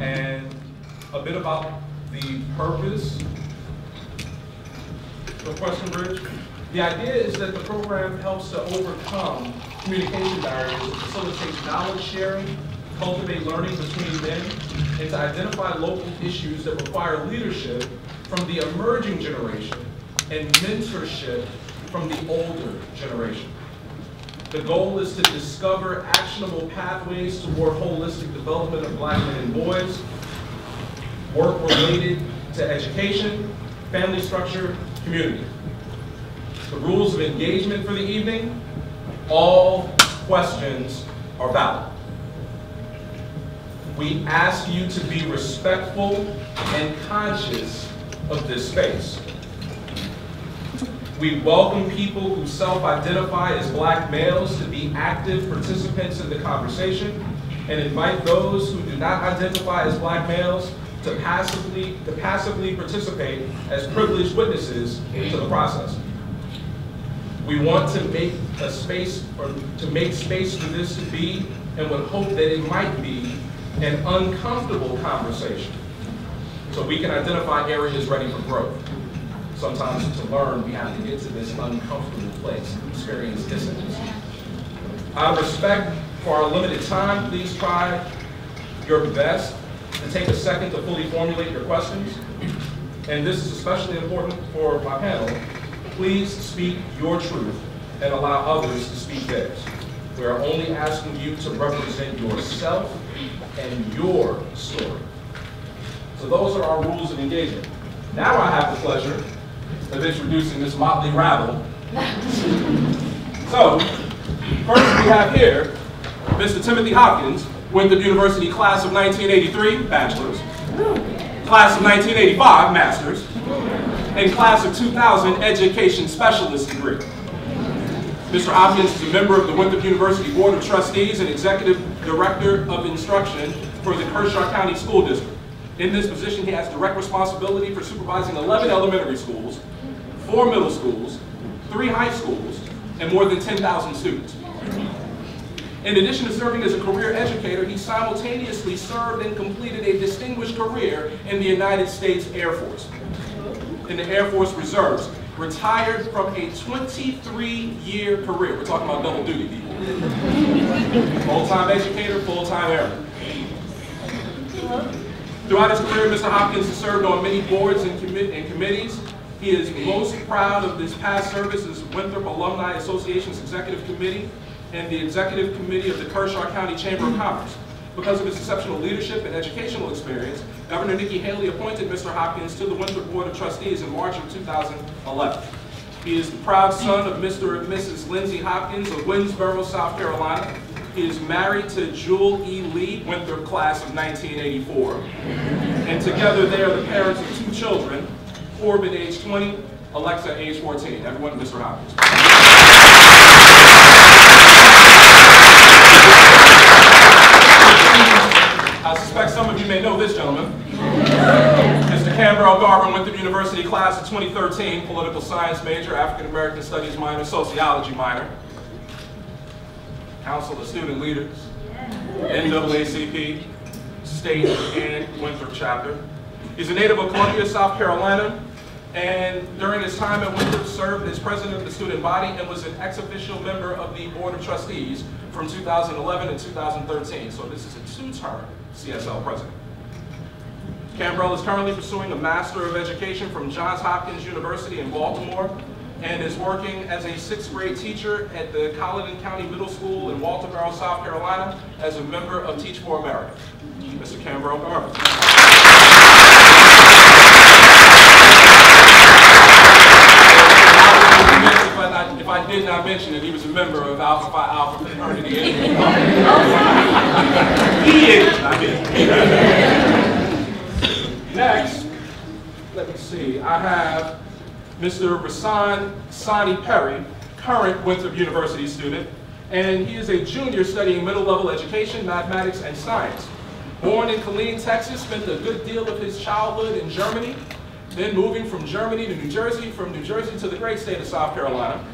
and a bit about the purpose of Question Bridge. The idea is that the program helps to overcome communication barriers to facilitate knowledge sharing, cultivate learning between men, and to identify local issues that require leadership from the emerging generation and mentorship from the older generation. The goal is to discover actionable pathways toward holistic development of Black men and boys, work related to education, family structure, community. The rules of engagement for the evening: all questions are valid. We ask you to be respectful and conscious of this space. We welcome people who self-identify as Black males to be active participants in the conversation, and invite those who do not identify as Black males to passively participate as privileged witnesses to the process. We want to make space for this to be, and would hope that it might be, an uncomfortable conversation, so we can identify areas ready for growth. Sometimes to learn, we have to get to this uncomfortable place, experience dissonance. Out of respect for our limited time, please try your best to take a second to fully formulate your questions. And this is especially important for my panel. Please speak your truth and allow others to speak theirs. We are only asking you to represent yourself and your story. So those are our rules of engagement. Now I have the pleasure of introducing this motley rabble. So, first we have here Mr. Timothy Hopkins, Winthrop University class of 1983, bachelor's, class of 1985, master's, and class of 2000, education specialist degree. Mr. Hopkins is a member of the Winthrop University Board of Trustees and Executive Director of Instruction for the Kershaw County School District. In this position, he has direct responsibility for supervising 11 elementary schools, 4 middle schools, 3 high schools, and more than 10,000 students. In addition to serving as a career educator, he simultaneously served and completed a distinguished career in the United States Air Force, in the Air Force Reserves, retired from a 23-year career. We're talking about double duty, people. Full-time educator, full-time airman. Throughout his career, Mr. Hopkins has served on many boards and committees. He is most proud of his past service as Winthrop Alumni Association's Executive Committee and the Executive Committee of the Kershaw County Chamber of Commerce. Because of his exceptional leadership and educational experience, Governor Nikki Haley appointed Mr. Hopkins to the Winthrop Board of Trustees in March of 2011. He is the proud son of Mr. and Mrs. Lindsay Hopkins of Winsboro, South Carolina. He is married to Jewel E. Lee, Winthrop class of 1984. And together they are the parents of 2 children, Corbin, age 20, Alexa, age 14. Everyone, Mr. Hopkins. I suspect some of you may know this gentleman. Mr. Campbell Garvin, Winthrop University class of 2013, political science major, African American studies minor, sociology minor. Council of Student Leaders, NAACP, state and Winthrop chapter. He's a native of Columbia, South Carolina, and during his time at Winthrop served as president of the student body and was an ex-official member of the Board of Trustees from 2011 and 2013. So this is a 2-term CSL president. Cambrell is currently pursuing a Master of Education from Johns Hopkins University in Baltimore, and is working as a 6th grade teacher at the Colleton County Middle School in Walterboro, South Carolina, as a member of Teach for America. Mr. Campbell Garvin. If I did not mention it, he was a member of Alpha Phi Alpha fraternity. He is. I mean. Next, let me see. I have Mr. Rasan Sani Perry, current Winthrop University student, and he is a junior studying middle-level education, mathematics, and science. Born in Killeen, Texas, spent a good deal of his childhood in Germany, then moving from Germany to New Jersey, from New Jersey to the great state of South Carolina,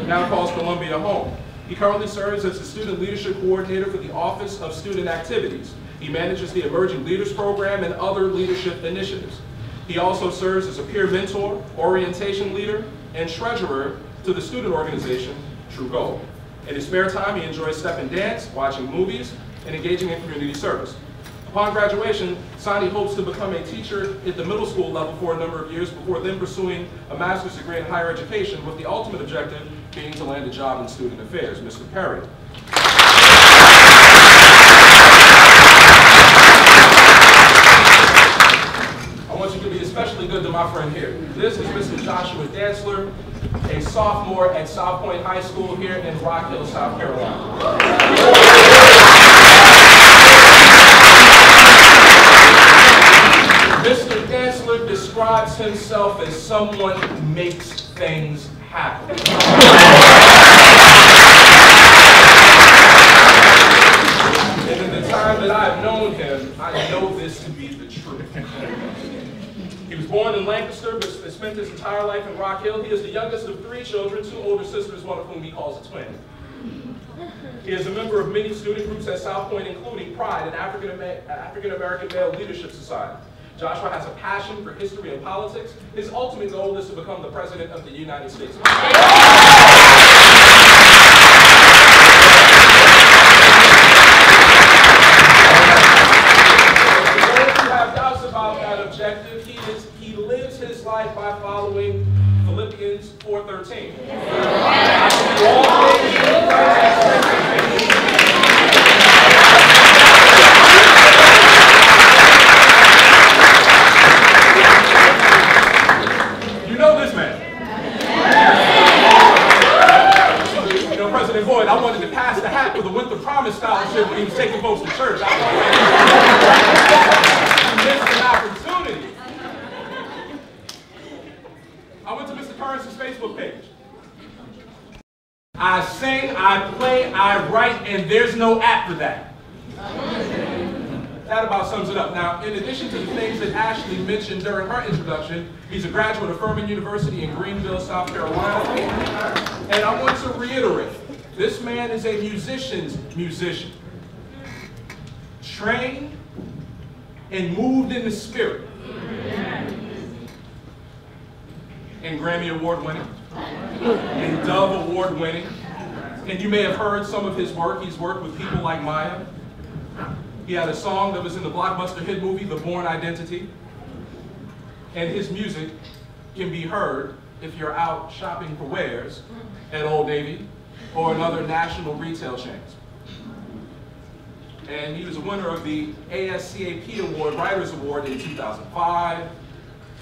now calls Columbia home. He currently serves as the Student Leadership Coordinator for the Office of Student Activities. He manages the Emerging Leaders Program and other leadership initiatives. He also serves as a peer mentor, orientation leader, and treasurer to the student organization, True Goal. In his spare time, he enjoys step and dance, watching movies, and engaging in community service. Upon graduation, Sani hopes to become a teacher at the middle school level for a number of years before then pursuing a master's degree in higher education, with the ultimate objective being to land a job in student affairs. Mr. Perry. I want you to be especially good to my friend here. This is Mr. Joshua Dantzler, a sophomore at South Point High School here in Rock Hill, South Carolina. Mr. Dantzler describes himself as someone who makes things happen. And in the time that I've known him, I know this to be the truth. He was born in Lancaster, but spent his entire life in Rock Hill. He is the youngest of 3 children, 2 older sisters, one of whom he calls a twin. He is a member of many student groups at South Point, including Pride, an African-American Male Leadership Society. Joshua has a passion for history and politics. His ultimate goal is to become the President of the United States. For those who have doubts about that objective, he lives his life by following Philippians 4:13. I wanted to pass the hat for the Winthrop Promise Scholarship when he was taking folks to church. I missed an opportunity. I went to Mr. Currence's Facebook page. I sing, I play, I write, and there's no app for that. That about sums it up. Now, in addition to the things that Ashley mentioned during her introduction, he's a graduate of Furman University in Greenville, South Carolina. And I want to reiterate, this man is a musician's musician. Trained and moved in the spirit. And Grammy Award winning. And Dove Award winning. And you may have heard some of his work. He's worked with people like Maya. He had a song that was in the blockbuster hit movie, The Bourne Identity. And his music can be heard if you're out shopping for wares at Old Navy or in other national retail chains. And he was a winner of the ASCAP Award, Writers Award in 2005,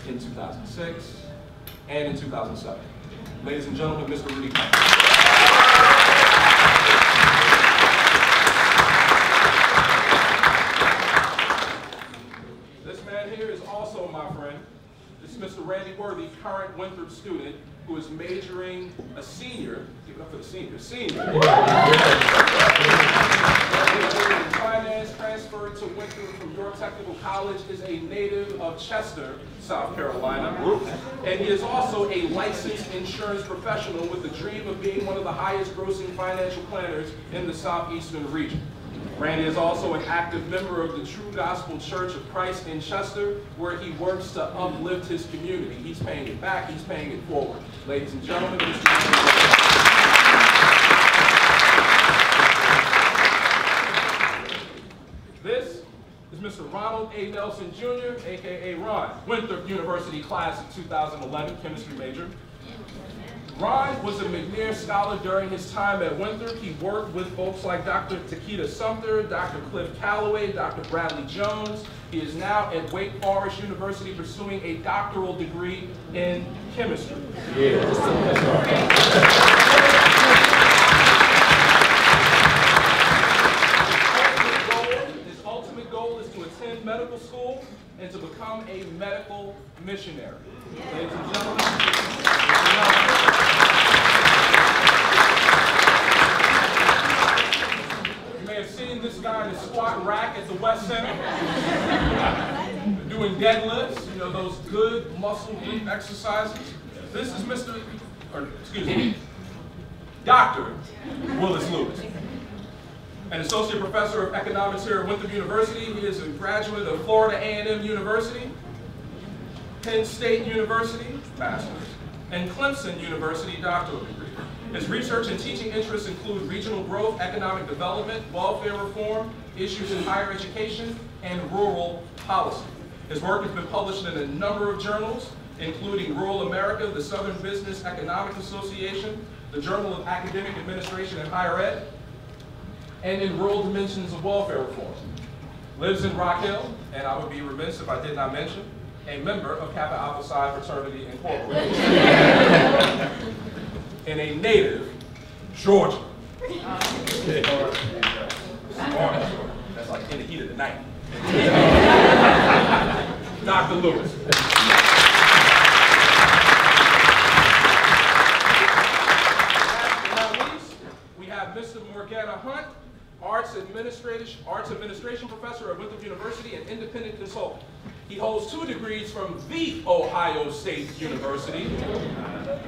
in 2006, and in 2007. Ladies and gentlemen, Mr. Rudy Kemp. Mr. Randy Worthy, current Winthrop student, who is majoring a senior, give it up for the senior, in finance, transferred to Winthrop from York Technical College, is a native of Chester, South Carolina. And he is also a licensed insurance professional with the dream of being one of the highest grossing financial planners in the Southeastern region. Randy is also an active member of the True Gospel Church of Christ in Chester, where he works to uplift his community. He's paying it back, he's paying it forward. Ladies and gentlemen, this is Mr. Ronald A. Nelson Jr., aka Ron, Winthrop University class of 2011, chemistry major. Ron was a McNair Scholar during his time at Winthrop. He worked with folks like Dr. Takeda Sumter, Dr. Cliff Calloway, Dr. Bradley Jones. He is now at Wake Forest University pursuing a doctoral degree in chemistry. Yeah. His ultimate goal is to attend medical school and to become a medical missionary. Ladies and gentlemen, you may have seen this guy in the squat rack at the West Center, doing deadlifts, you know, those good muscle group exercises. This is Dr. Willis Lewis. An associate professor of economics here at Winthrop University. He is a graduate of Florida A&M University, Penn State University, master's, and Clemson University, doctoral degree. His research and teaching interests include regional growth, economic development, welfare reform, issues in higher education, and rural policy. His work has been published in a number of journals, including Rural America, the Southern Business Economic Association, the Journal of Academic Administration and Higher Ed, and in Rural Dimensions of Welfare Reform. Lives in Rock Hill, and I would be remiss if I did not mention, a member of Kappa Alpha Psi Fraternity Incorporated, in a native Georgia. That's like in the heat of the night. Dr. Lewis. Last but not least, we have Mr. Morgana Hunt, Arts Administration Professor at Winthrop University and independent consultant. He holds 2 degrees from The Ohio State University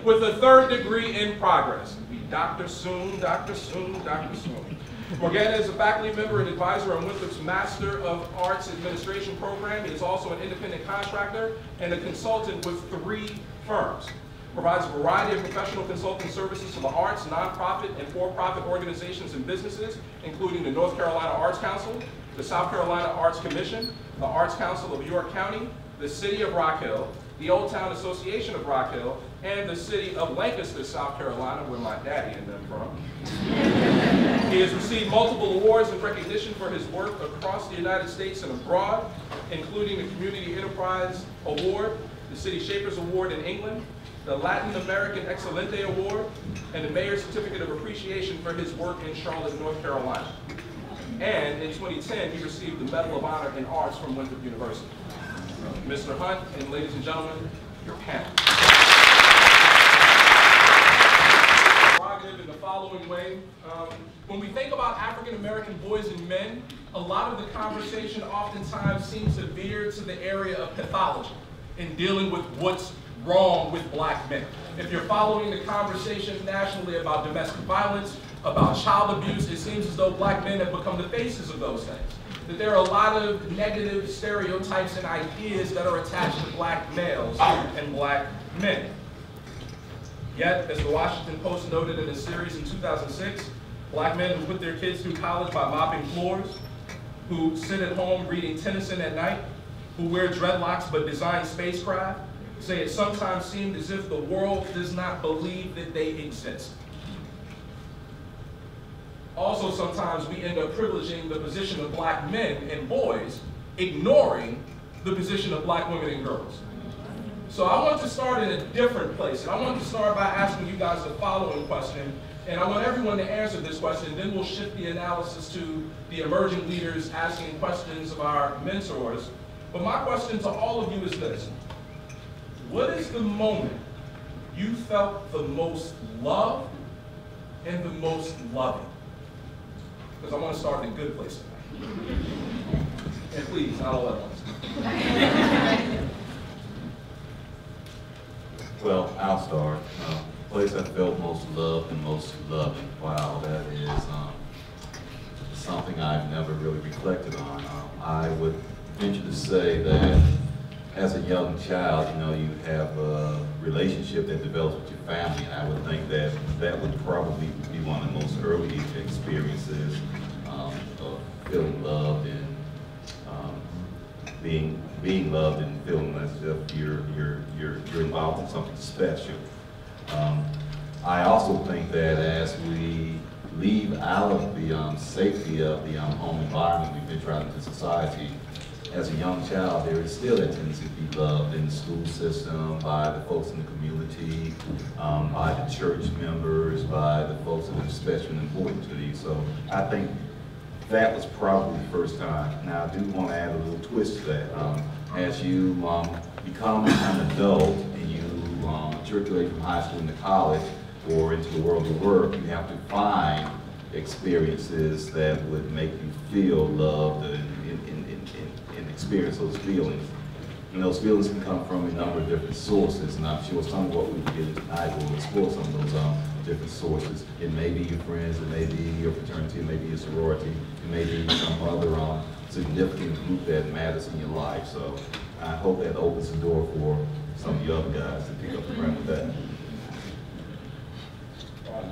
with a 3rd degree in progress. Dr. Soon, Dr. Soon, Dr. Soon. Morgana is a faculty member and advisor on Winthrop's Master of Arts Administration program. He is also an independent contractor and a consultant with 3 firms. Provides a variety of professional consulting services to the arts, nonprofit, and for-profit organizations and businesses, including the North Carolina Arts Council, the South Carolina Arts Commission, the Arts Council of York County, the City of Rock Hill, the Old Town Association of Rock Hill, and the City of Lancaster, South Carolina, where my daddy and them from. He has received multiple awards and recognition for his work across the United States and abroad, including the Community Enterprise Award, the City Shapers Award in England, the Latin American Excelente Award, and the Mayor's Certificate of Appreciation for his work in Charlotte, North Carolina. And in 2010, he received the Medal of Honor in Arts from Winthrop University. Mr. Hunt, and ladies and gentlemen, your panel. Prerogative in the following way. When we think about African American boys and men, a lot of the conversation oftentimes seems to veer to the area of pathology in dealing with what's wrong with black men. If you're following the conversation nationally about domestic violence, about child abuse, it seems as though black men have become the faces of those things. That there are a lot of negative stereotypes and ideas that are attached to black males and black men. Yet, as the Washington Post noted in a series in 2006, black men who put their kids through college by mopping floors, who sit at home reading Tennyson at night, who wear dreadlocks but design spacecraft, say it sometimes seemed as if the world does not believe that they exist. Also, sometimes we end up privileging the position of black men and boys, ignoring the position of black women and girls. So I want to start in a different place, and I want to start by asking you guys the following question, and I want everyone to answer this question, then we'll shift the analysis to the emerging leaders asking questions of our mentors. But my question to all of you is this: what is the moment you felt the most loved and the most loving? Because I want to start in a good place tonight. And please, not all at once. Well, I'll start. Place I felt most loved and most loving. Wow, that is something I've never really reflected on. I would venture to say that as a young child, you know, you have a relationship that develops with your family, and I would think that that would probably be one of the most early experiences of feeling loved and being loved and feeling as if you're involved in something special. I also think that as we leave out of the safety of the home environment, we've been trying into society. As a young child, there is still that tendency to be loved in the school system, by the folks in the community, by the church members, by the folks that are special and important to you. So I think that was probably the first time. Now, I do want to add a little twist to that. As you become an adult and you matriculate from high school into college or into the world of work, you have to find experiences that would make you feel loved and experience those feelings. And those feelings can come from a number of different sources, and I'm sure some of what we get into tonight will explore some of those different sources. It may be your friends, it may be your fraternity, it may be your sorority, it may be some other significant group that matters in your life. So I hope that opens the door for some of you other guys to pick up the brand with that.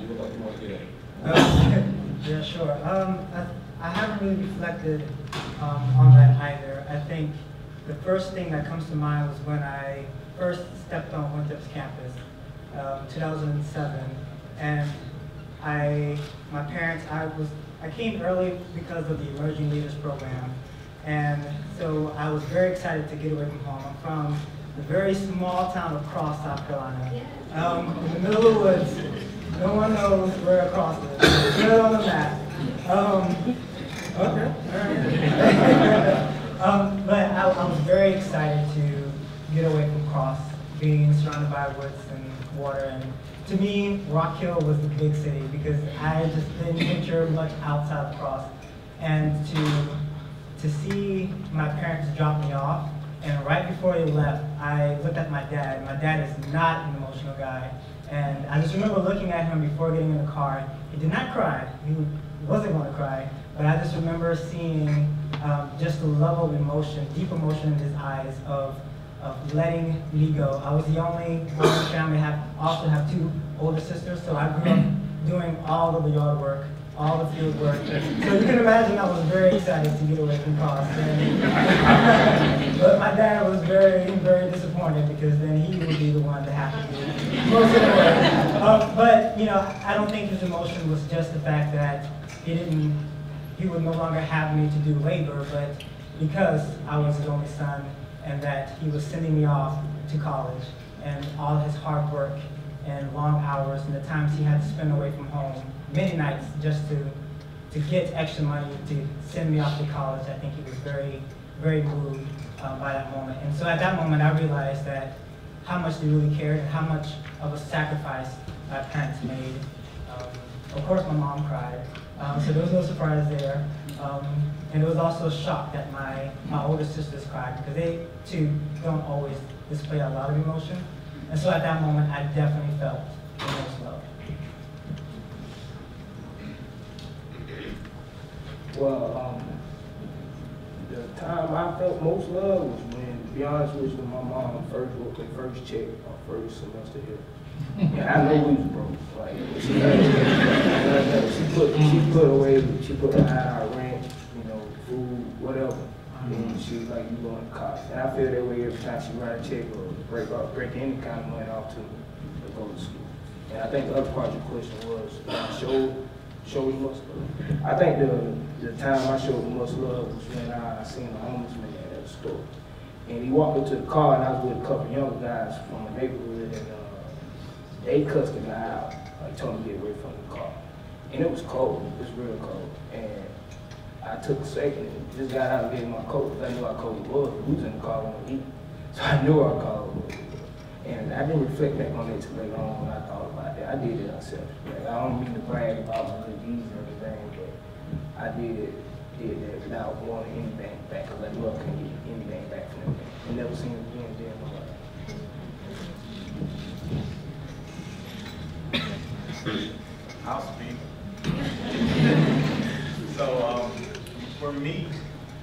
You look like you want to get in. Yeah, sure. I haven't really reflected on that either. I think the first thing that comes to mind was when I first stepped on Winthrop's campus, 2007, and my parents, I came early because of the Emerging Leaders Program, and so I was very excited to get away from home. I'm from the very small town of Cross, South Carolina, in the middle of the woods. No one knows where Cross is. Put it on the map. Okay. But I was very excited to get away from Cross, being surrounded by woods and water. And to me, Rock Hill was the big city because I just didn't picture much outside of Cross. And to see my parents drop me off, and right before they left, I looked at my dad. My dad is not an emotional guy. And I just remember looking at him before getting in the car. He did not cry. He wasn't going to cry. But I just remember seeing just the level of emotion, deep emotion in his eyes of letting me go. I was the only one in the family. Also have two older sisters, so I grew up doing all of the yard work, all the field work. So you can imagine I was very excited to get away from Cross. But my dad was very, very disappointed because then he would be the one to have to do most of the work. But you know, I don't think his emotion was just the fact that he would no longer have me to do labor, but because I was his only son and that he was sending me off to college and all his hard work and long hours and the times he had to spend away from home, many nights just to get extra money to send me off to college. I think he was very, very moved by that moment. And so at that moment I realized that how much they really cared and how much of a sacrifice my parents made. Of course my mom cried, so there was no surprise there. And it was also a shock that my older sisters cried because they too don't always display a lot of emotion. And so at that moment I definitely felt the most love. Well, the time I felt most love was when, to be honest with you, my mom first wrote the first check our first semester here. And I know we was broke. Like she put behind our rent, you know, food, whatever. And she was like, "You going to college?" And I feel that way every time she write a check or break any kind of money off to me to go to school. And I think the other part of your question was show you much love. I think the time I showed much love was when I seen a homeless man at the store. And he walked up to the car and I was with a couple of younger guys from the neighborhood and they cussed the guy out, like told him to get away from the car. And it was cold, it was real cold. And I took a second and just got out and gave him my coat because I knew how cold it was. We was in the car when we eat. So I knew how cold it was. And I didn't reflect back on it till later on when I thought about that. I did it myself. Like, I don't mean to brag about my good deeds or anything, but I did that without wanting anything back because I knew I couldn't get anything back from them. And never seen it again in my life. I'll speak. So for me,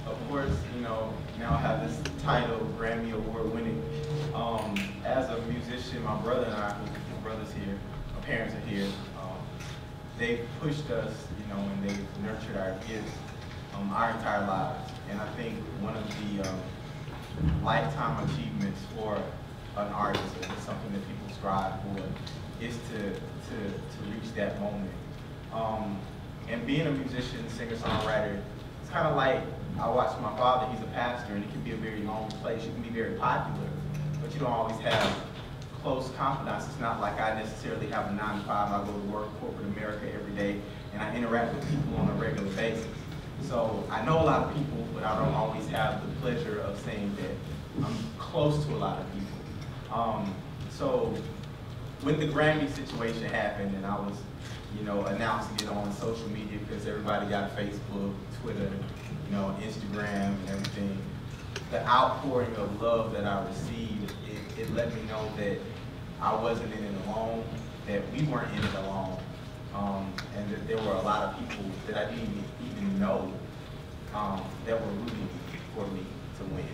of course, you know, now I have this title, Grammy Award winning. As a musician, my brother and I, my brother's here, my parents are here. They've pushed us, you know, and they've nurtured our kids our entire lives. And I think one of the lifetime achievements for an artist, and it's something that people strive for, is to reach that moment. And being a musician, singer-songwriter, it's kind of like, I watch my father, he's a pastor, and it can be a very lonely place. You can be very popular, but you don't always have close confidants. It's not like I necessarily have a 9-to-5, I go to work, corporate America every day, and I interact with people on a regular basis. So I know a lot of people, but I don't always have the pleasure of saying that I'm close to a lot of people. So when the Grammy situation happened and I was, you know, announcing it on social media because everybody got Facebook, Twitter, you know, Instagram and everything, the outpouring of love that I received, it let me know that I wasn't in it alone. that we weren't in it alone, and that there were a lot of people that I didn't even know that were rooting for me to win.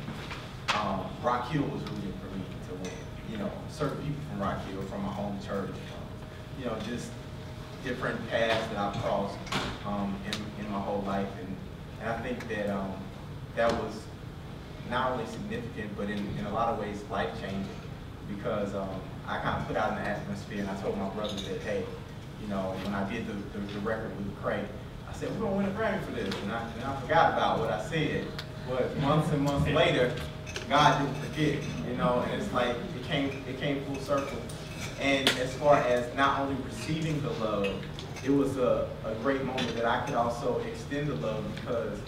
Rock Hill was rooting for me to win. You know, certain people from Rock Hill, from my home church, you know, just different paths that I've crossed in my whole life, and I think that that was not only significant, but in a lot of ways life-changing, because I kind of put out an atmosphere, and I told my brother that, hey, you know, when I did the record with Craig, I said, we're going to win a Grammy for this, and I forgot about what I said, but months and months later, God didn't forget, you know, and it's like, it came full circle. And as far as not only receiving the love, it was a great moment that I could also extend the love, because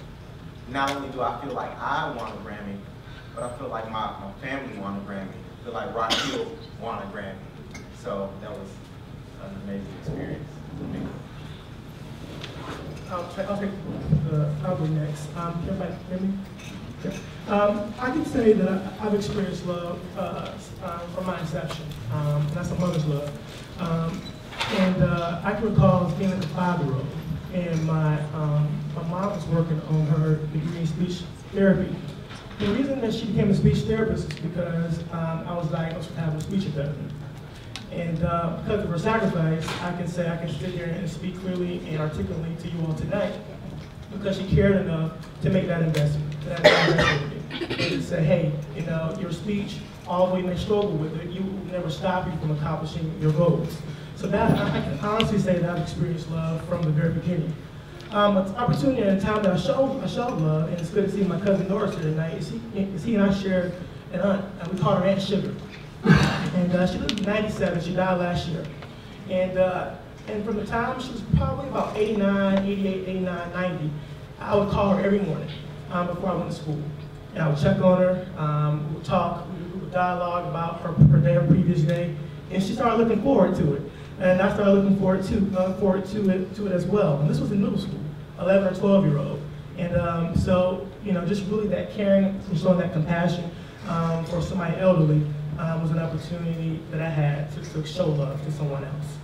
not only do I feel like I won a Grammy, but I feel like my family won a Grammy. I feel like Rock Hill won a Grammy. So that was an amazing experience for me. I'll go next. Everybody hear me? Okay. I can say that I've experienced love from my inception. That's a mother's love. I can recall being like a 5-year-old, and my mom was working on her degree in speech therapy. The reason that she became a speech therapist is because I was diagnosed with having a speech impediment. And because of her sacrifice, I can say I can sit here and speak clearly and articulately to you all tonight, because she cared enough to make that investment, and to say, hey, you know, your speech, although you may struggle with it, you will never stop you from accomplishing your goals. So that, I can honestly say that I've experienced love from the very beginning. An opportunity and a time that I showed love, and it's good to see my cousin Norris here tonight, is he and I shared an aunt, and we called her Aunt Sugar. And she lived 97, she died last year. And from the time she was probably about 89, 88, 89, 90, I would call her every morning before I went to school. And I would check on her, we would talk, we would dialogue about her day, her previous day, and she started looking forward to it. And I started looking forward to it as well. And this was in middle school, 11 or 12-year-old. And so, you know, just really that caring and showing that compassion for somebody elderly was an opportunity that I had to show love to someone else.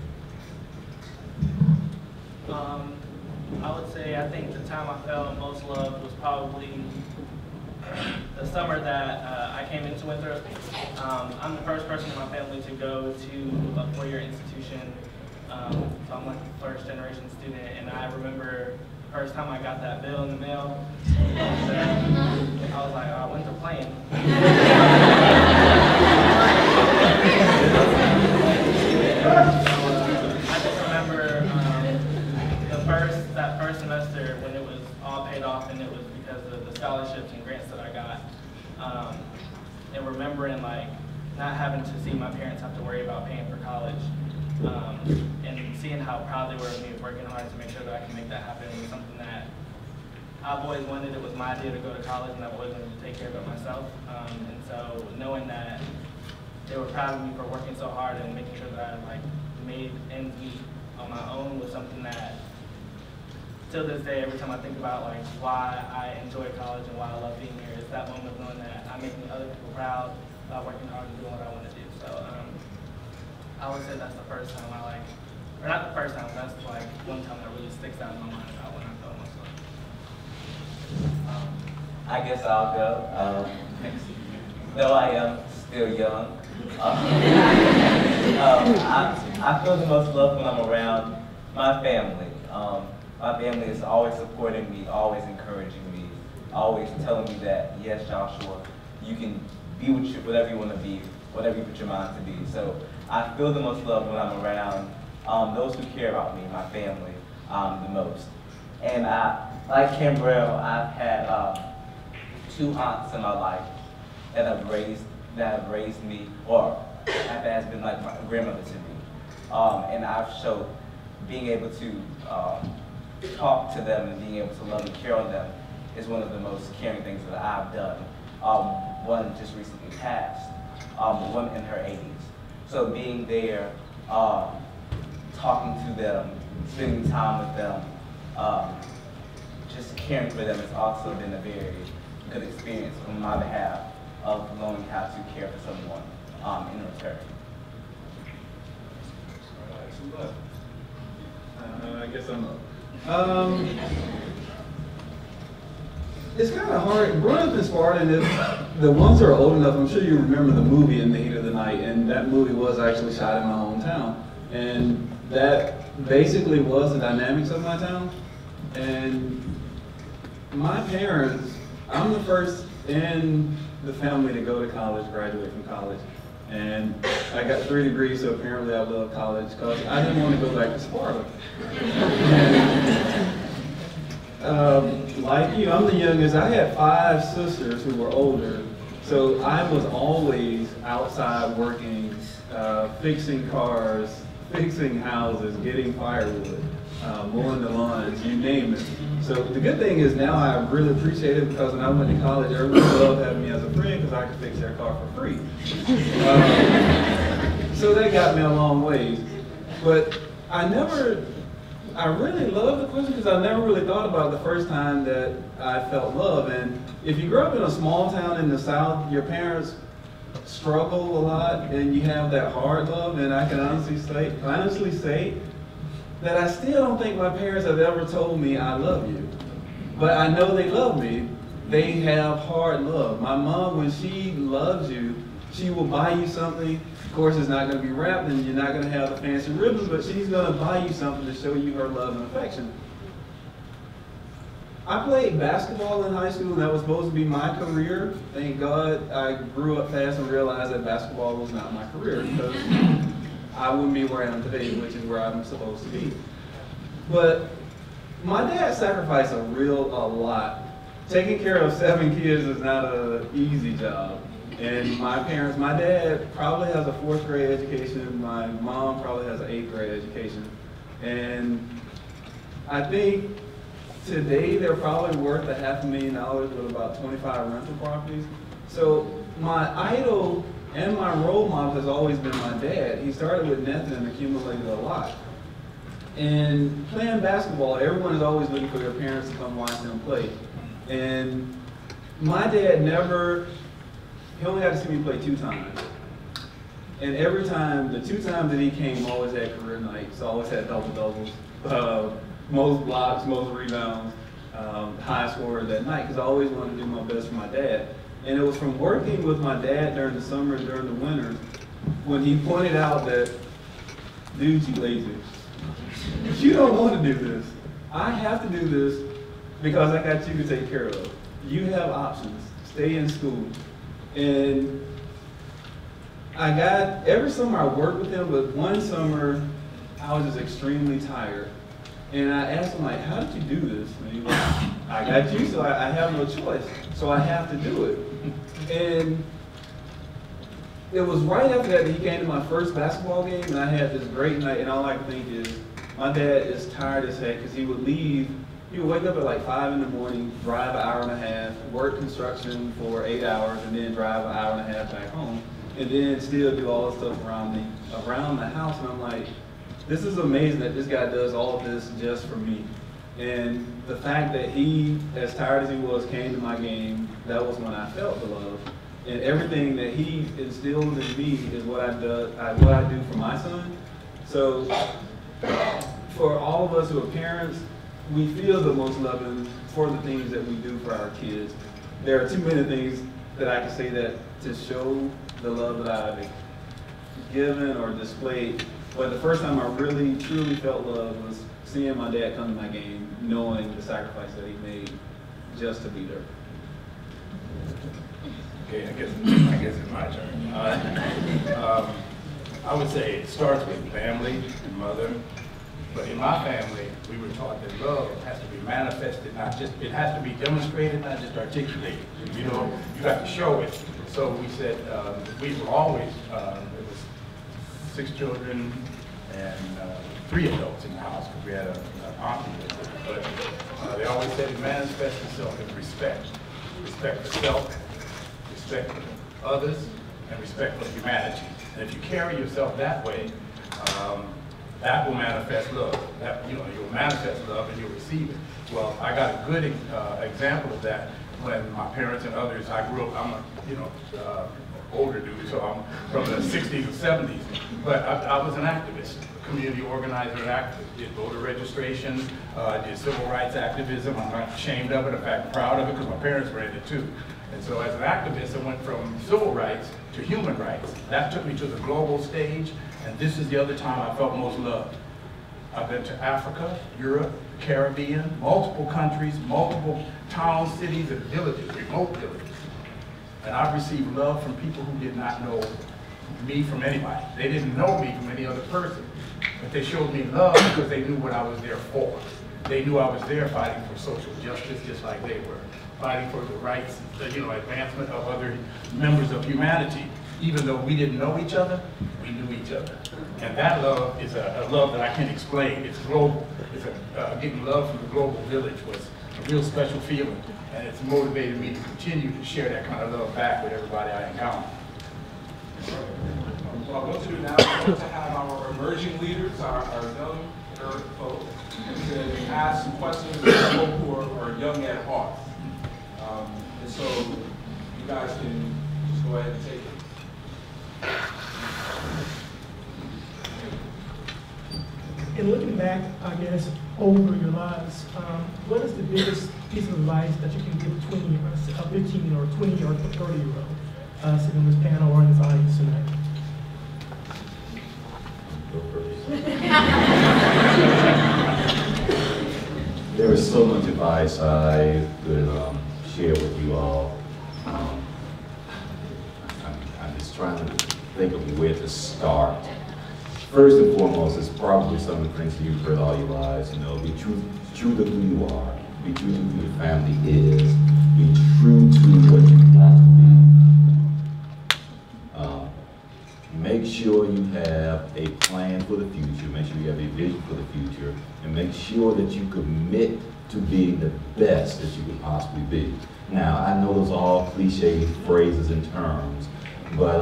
I would say I think the time I felt most loved was probably the summer that I came into Winthrop. I'm the first person in my family to go to a 4-year institution, so I'm like a first-generation student, and I remember the first time I got that bill in the mail, I was like, oh, Winthrop playing. I just remember that first semester when it was all paid off, and it was because of the scholarships and grants that I got, and remembering like not having to see my parents have to worry about paying for college, and seeing how proud they were of me working hard to make sure that I can make that happen was something that I've always wanted. It was my idea to go to college, and I've always wanted to take care of it myself, and so knowing that they were proud of me for working so hard and making sure that I like made ends meet on my own was something that, till this day, every time I think about like why I enjoy college and why I love being here, it's that moment of knowing that I'm making other people proud by working hard and doing what I want to do. So I would say that's the first time I like, or not the first time, but that's like one time that really sticks out in my mind about when I felt most love. I guess I'll go. Though I am still young, I feel the most love when I'm around my family. My family is always supporting me, always encouraging me, always telling me that, yes, Joshua, you can be whatever you want to be, whatever you put your mind to be. So I feel the most love when I'm around those who care about me, my family, the most. And like Cambrell, I've had 2 aunts in my life that have raised me, or has been like my grandmother to me. And I've showed being able to talk to them and being able to love and care on them is one of the most caring things that I've done. One just recently passed, one in her 80s. So being there, talking to them, spending time with them, just caring for them has also been a very good experience on my behalf of knowing how to care for someone in return. I guess I'm up. It's kind of hard. Growing up in Spartan, the ones who are old enough, I'm sure you remember the movie In the Heat of the Night, and that movie was actually shot in my hometown. And that basically was the dynamics of my town. And my parents, I'm the first in the family to go to college, graduate from college. And I got 3 degrees, so apparently I love college because I didn't want to go back to Sparta. And, like you, I'm the youngest. I had 5 sisters who were older, so I was always outside working, fixing cars, fixing houses, getting firewood, mowing the lawns, you name it. So the good thing is now I really appreciate it because when I went to college, everyone loved having me as a friend because I could fix their car for free. So that got me a long ways. But I really love the question because I never really thought about it the first time that I felt love. And if you grow up in a small town in the South, your parents struggle a lot and you have that hard love, and I can honestly say that I still don't think my parents have ever told me I love you. But I know they love me. They have hard love. My mom, when she loves you, she will buy you something. Of course, it's not going to be wrapped and you're not going to have the fancy ribbons, but she's going to buy you something to show you her love and affection. I played basketball in high school, and that was supposed to be my career. Thank God I grew up fast and realized that basketball was not my career because I wouldn't be where I am today, which is where I'm supposed to be. But my dad sacrificed a lot. Taking care of 7 kids is not an easy job. And my dad probably has a 4th grade education. My mom probably has an 8th grade education. And I think today they're probably worth $500,000 with about 25 rental properties. So my idol and my role model has always been my dad. He started with nothing and accumulated a lot. And playing basketball, everyone is always looking for their parents to come watch them play. And my dad he only got to see me play 2 times. And every time, the 2 times that he came, always had career nights, always had double-doubles, most blocks, most rebounds, high scorer that night, because I always wanted to do my best for my dad. And it was from working with my dad during the summer and during the winter when he pointed out that, dude, you lazy. You don't want to do this. I have to do this because I got you to take care of. You have options. Stay in school. And every summer I worked with him, but one summer I was just extremely tired. And I asked him, like, how did you do this? And he was like, I got you, so I have no choice. So I have to do it. And it was right after that he came to my first basketball game, and I had this great night, and all I could think is, my dad is tired as heck, because he would wake up at like 5 in the morning, drive an hour and a half, work construction for 8 hours, and then drive an hour and a half back home, and then still do all the stuff around the house. And I'm like, this is amazing that this guy does all of this just for me. And the fact that he, as tired as he was, came to my game, that was when I felt the love. And everything that he instilled in me is what I do for my son. So for all of us who are parents, we feel the most loving for the things that we do for our kids. There are too many things that I can say that to show the love that I've given or displayed. But the first time I really, truly felt love was seeing my dad come to my game, knowing the sacrifice that he made just to be there. Okay, I guess it's my turn. I would say it starts with family and mother. But in my family, we were taught that love has to be manifested, it has to be demonstrated, not just articulated. You know, you have to show it. So we said, we were always, it was 6 children and 3 adults in the house, because we had an auntie with us. But they always said it manifests itself in respect. Respect for self, respect for others, and respect for humanity. And if you carry yourself that way, that will manifest love. You'll manifest love and you'll receive it. Well, I got a good example of that when my parents and others, I grew up, older dude, so I'm from the 60s and 70s. But I was an activist, community organizer and activist. Did voter registration, did civil rights activism. I'm not ashamed of it, in fact, proud of it, because my parents were in it too. And so as an activist, I went from civil rights to human rights. That took me to the global stage, and this is the other time I felt most loved. I've been to Africa, Europe, the Caribbean, multiple countries, multiple towns, cities, and villages, remote villages. And I've received love from people who did not know me from anybody. They didn't know me from any other person, but they showed me love because they knew what I was there for. They knew I was there fighting for social justice just like they were, fighting for the rights, advancement of other members of humanity. Even though we didn't know each other, we knew each other. And that love is a love that I can't explain. It's global. It's getting love from the global village was a real special feeling. And it's motivated me to continue to share that kind of love back with everybody I encounter. What I want to do now is I want to have our emerging leaders, our young folks, to ask some questions to people who are young at heart. And so you guys can just go ahead and take it. In looking back, I guess, over your lives, what is the biggest piece of advice that you can give a 15 or 20 or 30-year-old sitting on this panel or in this audience tonight? Go first. There is so much advice I could share with you all. I'm just trying to think of where to start. First and foremost, it's probably some of the things that you've heard all your lives. Be true to who you are. Be true to who your family is. Be true to what you want to be. Make sure you have a plan for the future. Make sure you have a vision for the future. And make sure that you commit to being the best that you can possibly be. Now, I know those are all cliche phrases and terms, but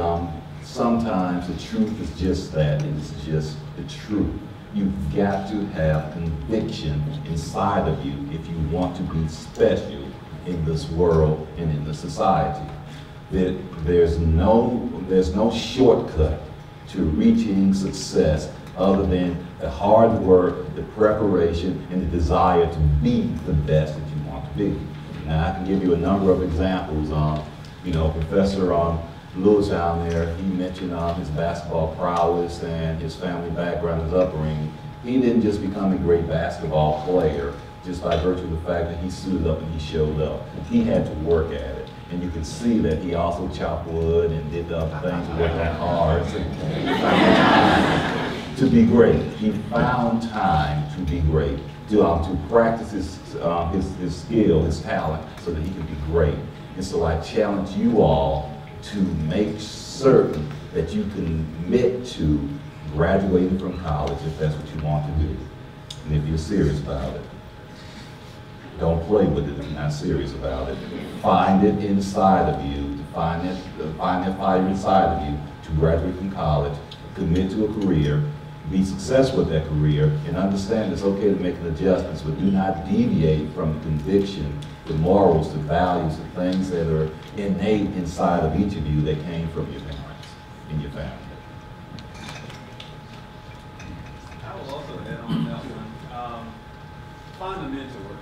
sometimes the truth is just that. It's just the truth. You've got to have conviction inside of you if you want to be special in this world and in this society. There's no shortcut to reaching success other than the hard work, the preparation, and the desire to be the best that you want to be. Now, I can give you a number of examples. Professor Lewis down there, he mentioned his basketball prowess and his family background, his upbringing. He didn't just become a great basketball player just by virtue of the fact that he suited up and he showed up. He had to work at it. And you can see that he also chopped wood and did other things, worked on cars, to be great. He found time to be great, to practice his skill, his talent, so that he could be great. And so I challenge you all to make certain that you commit to graduating from college if that's what you want to do, and if you're serious about it. Don't play with it if you're not serious about it. Find it inside of you, find that fire inside of you to graduate from college, commit to a career, be successful with that career, and understand it's okay to make adjustments, but do not deviate from the conviction, the morals, the values, the things that are innate inside of each of you that came from your parents and your family. I will also add on that one. Find a mentor.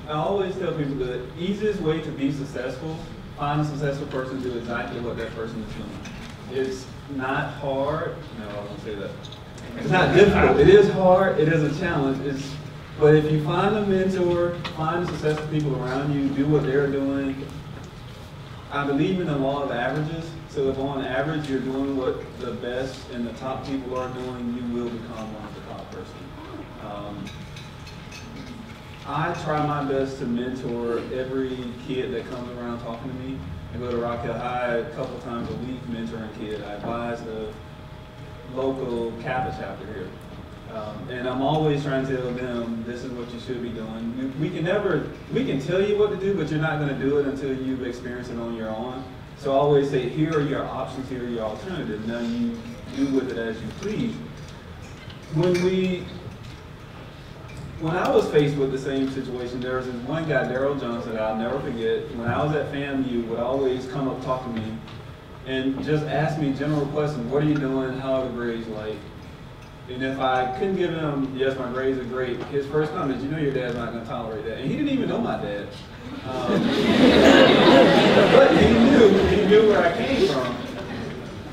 I always tell people the easiest way to be successful, find a successful person, do exactly what that person is doing. It's not hard. No, I won't say that. It's not difficult. It is hard. It is a challenge. But if you find a mentor, find successful people around you, do what they're doing. I believe in the law of averages. So if on average you're doing what the best and the top people are doing, you will become one of the top person. I try my best to mentor every kid that comes around talking to me. I go to Rock Hill High a couple times a week mentoring kids. I advise the local Kappa chapter here. And I'm always trying to tell them, this is what you should be doing. We can tell you what to do, but you're not going to do it until you've experienced it on your own. So I always say, here are your options, here are your alternatives. Now you do with it as you please. When when I was faced with the same situation, there was this one guy, Daryl Johnson, that I'll never forget. When I was at FAMU, would always come up, talk to me, and just ask me general questions. What are you doing? How are the grades like? And if I couldn't give him, yes, my grades are great, his first comment is, you know your dad's not going to tolerate that. And he didn't even know my dad. But he knew where I came from.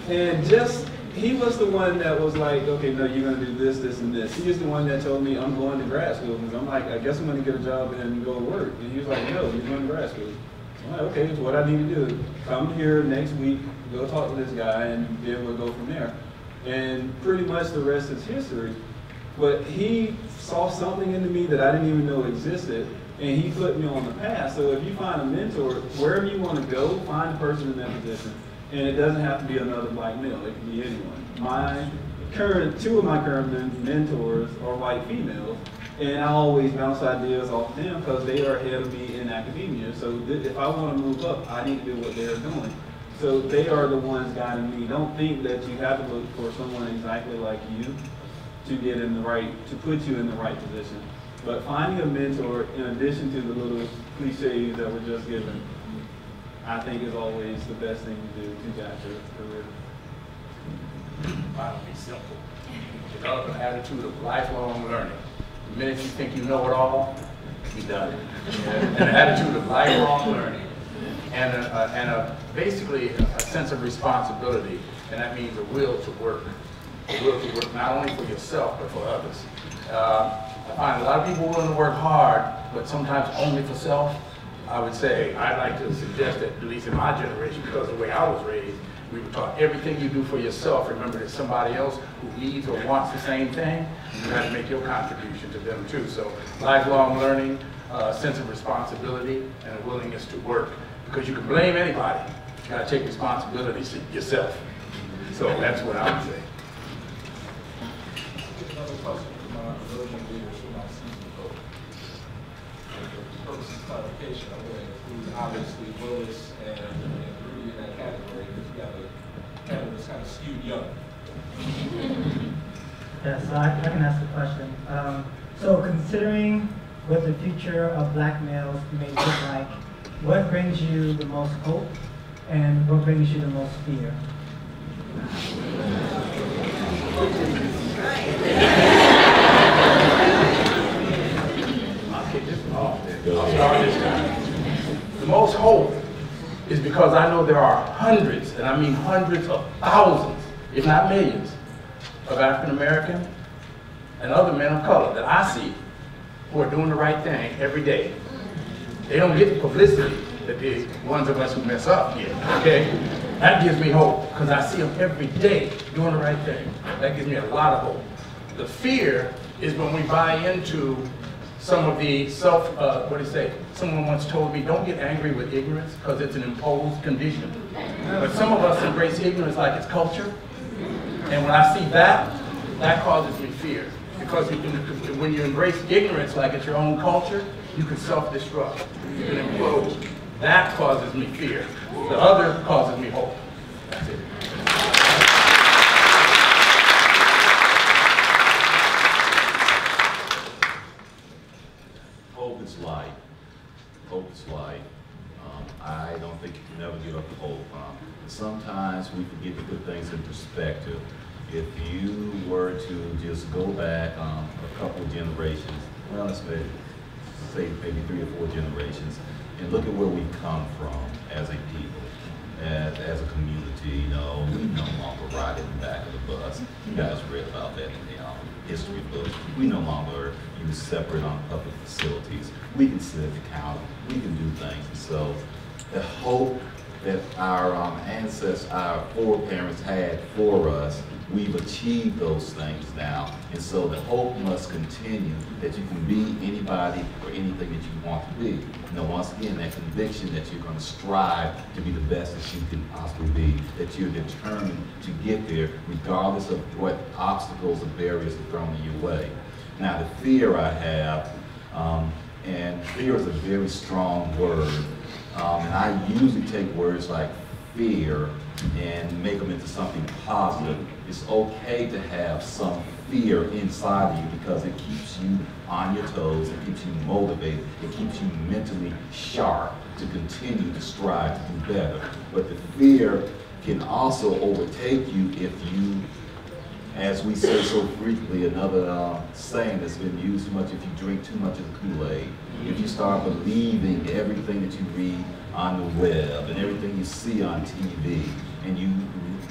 And just, he was the one that was like, okay, no, you're going to do this, this, and this. He was the one that told me I'm going to grad school. Because I'm like, I guess I'm going to get a job and go to work. And he was like, no, you're going to grad school. So I'm like, okay, it's what I need to do. Come here next week, go talk to this guy, and then we'll go from there. And pretty much the rest is history. But he saw something into me that I didn't even know existed, and he put me on the path. So if you find a mentor, wherever you want to go, find a person in that position. And it doesn't have to be another black male, it can be anyone. Two of my current mentors are white females, and I always bounce ideas off them because they are ahead of me in academia. So if I want to move up, I need to do what they're doing. So they are the ones guiding me. Don't think that you have to look for someone exactly like you to get in the right, to put you in the right position. But finding a mentor, in addition to the little cliches that were just given, I think is always the best thing to do to guide your career. Mine will be simple. Develop an attitude of lifelong learning. The minute you think you know it all, you're done. An attitude of lifelong learning. And basically a sense of responsibility, and that means a will to work. A will to work not only for yourself, but for others. I find a lot of people willing to work hard, but sometimes only for self. I would say, I'd like to suggest that, at least in my generation, because of the way I was raised, we were taught everything you do for yourself, remember there's somebody else who needs or wants the same thing, you have to make your contribution to them too. So lifelong learning, a sense of responsibility, and a willingness to work. Because you can blame anybody, you gotta take responsibility yourself. So that's what I would say. Another question from our emerging leaders from our season coach. For the purposes of clarification, I'm going to include obviously Willis and Rudy in that category because we have a category that's kind of skewed young. Yeah, so I can ask a question. So considering what the future of black males may look like, what brings you the most hope and what brings you the most fear? I'll kick this off. I'll start this time. The most hope is because I know there are hundreds, and I mean hundreds of thousands, if not millions, of African American and other men of color that I see who are doing the right thing every day. They don't get the publicity that the ones of us who mess up get, okay? That gives me hope, because I see them every day doing the right thing. That gives me a lot of hope. The fear is when we buy into some of the someone once told me, don't get angry with ignorance, because it's an imposed condition. But some of us embrace ignorance like it's culture, and when I see that, that causes me fear. Because when you embrace ignorance like it's your own culture, you can self-destruct, you can implode. That causes me fear. The other causes me hope. That's it. Hope is light. Hope is light. I don't think you can never give up hope. Sometimes we forget to put things in perspective. If you were to just go back a couple of generations, well, let's say maybe 3 or 4 generations, and look at where we've come from as a people, as a community. You know, we no longer ride in the back of the bus. You guys read about that in the history books. We no longer use separate on public facilities. We can sit at the counter. We can do things. And so the hope that our ancestors, our foreparents had for us, we've achieved those things now. And so the hope must continue that you can be anybody or anything that you want to be. Now, once again, that conviction that you're going to strive to be the best that you can possibly be, that you're determined to get there regardless of what obstacles or barriers are thrown in your way. Now, the fear I have, and fear is a very strong word, and I usually take words like fear and make them into something positive. It's okay to have some fear inside of you because it keeps you on your toes, it keeps you motivated, it keeps you mentally sharp to continue to strive to do better. But the fear can also overtake you if you, as we say so frequently, another saying that's been used too much, if you drink too much of the Kool-Aid, if you start believing everything that you read on the web and everything you see on TV, and you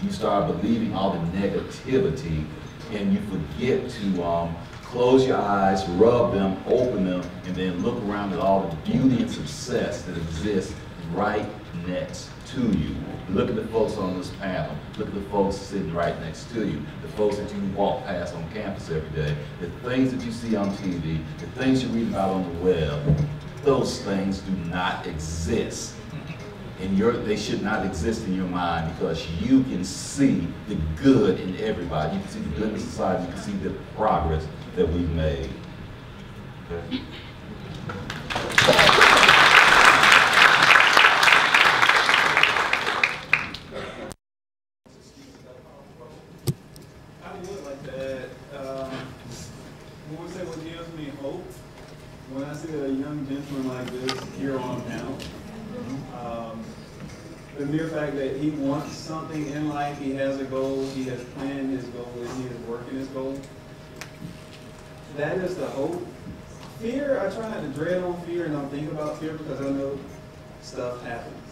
start believing all the negativity, and you forget to close your eyes, rub them, open them, and then look around at all the beauty and success that exists right next to you. Look at the folks on this panel. Look at the folks sitting right next to you. The folks that you walk past on campus every day. The things that you see on TV. The things you read about on the web. Those things do not exist. They should not exist in your mind because you can see the good in everybody. You can see the good in society. You can see the progress that we've made. Okay. I would like to add, when we say what gives me hope, when I see a young gentleman like this here on panel, the mere fact that he wants something in life, he has a goal, he has planned his goal, and he is working his goal, that is the hope. Fear, I try not to dread on fear and don't think about fear because I know stuff happens.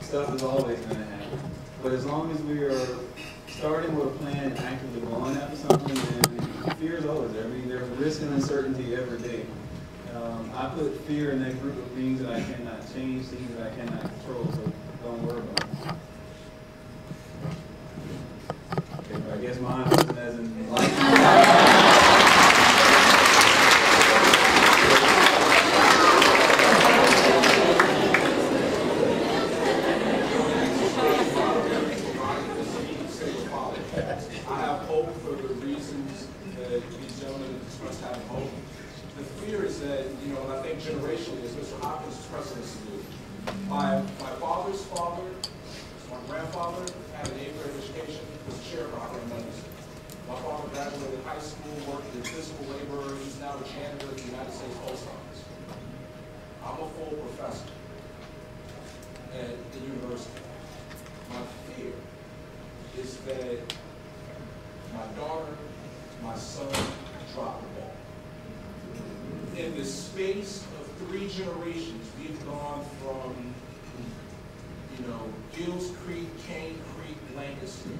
Stuff is always going to happen. But as long as we are starting with a plan and actively going after something, then fear is always there. I mean, there's risk and uncertainty every day. I put fear in that group of things that I cannot change, things that I cannot control, so don't worry about it. Okay, I guess mine wasn't as in life. Generationally, as Mr. Hopkins expressed this to me. My father's father, my grandfather, had an 8th grade education, was a sharecropper in Memphis. My father graduated high school, worked as a physical laborer. He's now a janitor at the United States Post Office. I'm a full professor at the university. My fear is that my daughter, my son, drop the ball. In the space of 3 generations, we've gone from, Gills Creek, Cane Creek, Lancaster,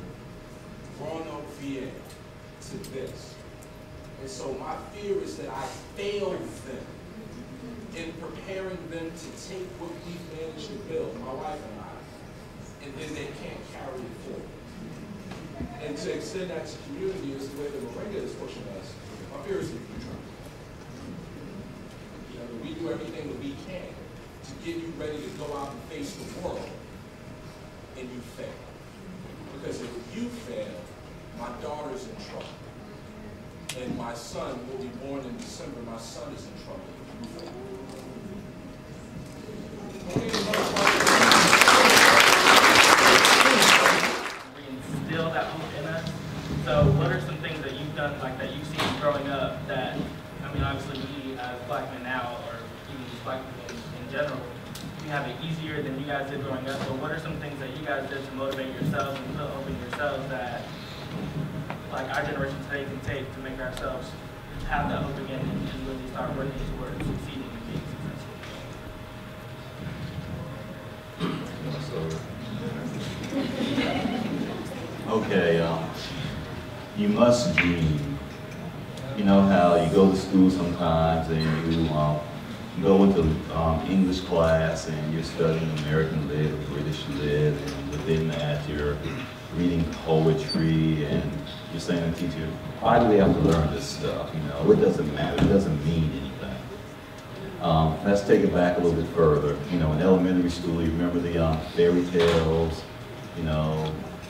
Roanoke, VA, to this. And so my fear is that I failed them in preparing them to take what we've managed to build, my wife and I, and then they can't carry it forward. And to extend that to community is the way that Moringa is pushing us. My fear is the future. We do everything that we can to get you ready to go out and face the world, and you fail. Because if you fail, my daughter's in trouble. And my son will be born in December. My son is in trouble. Reinstill that hope in us. So what are some things that you've done, like that you've seen growing up that, obviously we as black men now, or even just black people in general, we have it easier than you guys did growing up. But what are some things that you guys did to motivate yourselves and put hope in yourselves that, like, our generation today can take to make ourselves have that hope again and really start working towards succeeding and being successful? Okay, you must dream. You know how you go to school sometimes and you go into English class and you're studying American lit or British lit, and within that you're reading poetry and you're saying to the teacher, why do they have to learn this stuff? It doesn't matter, it doesn't mean anything. Let's take it back a little bit further. In elementary school, you remember the fairy tales,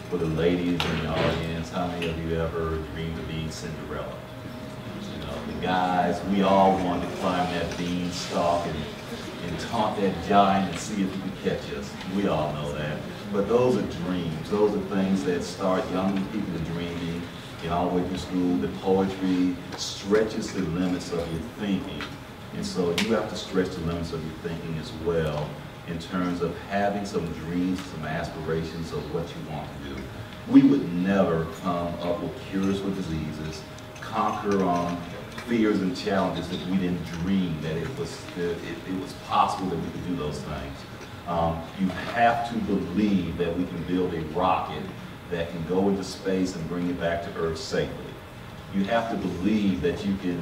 for the ladies in the audience, how many of you ever dreamed of being Cinderella? The guys, we all wanted to climb that beanstalk and taunt that giant and see if he could catch us. We all know that. But those are dreams. Those are things that start young people dreaming, and all the way through school, the poetry stretches the limits of your thinking. And so you have to stretch the limits of your thinking as well in terms of having some dreams, some aspirations of what you want to do. We would never come up with cures for diseases, conquer fears and challenges if we didn't dream that it was possible that we could do those things. You have to believe that we can build a rocket that can go into space and bring it back to Earth safely. You have to believe that you can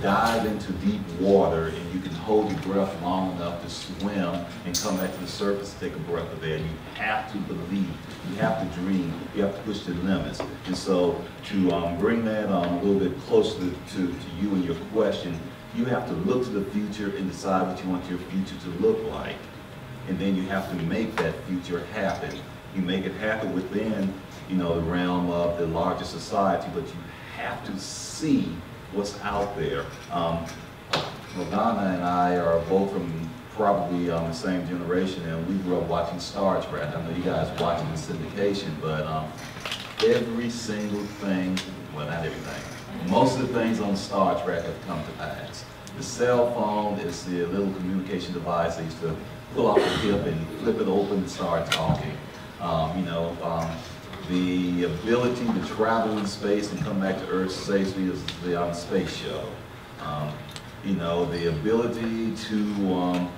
dive into deep water and you can hold your breath long enough to swim and come back to the surface and take a breath of air. You have to believe, you have to dream, you have to push the limits. And so to bring that a little bit closer to you and your question, you have to look to the future and decide what you want your future to look like. And then you have to make that future happen. You make it happen within, the realm of the larger society, but you have to see what's out there. Dina and I are both from probably the same generation, and we grew up watching Star Trek. I know you guys watching the syndication, but every single thing, well, not everything, most of the things on Star Trek have come to pass. The cell phone is the little communication device they used to pull off the hip and flip it open and start talking. The ability to travel in space and come back to Earth safely is the space shuttle. The ability to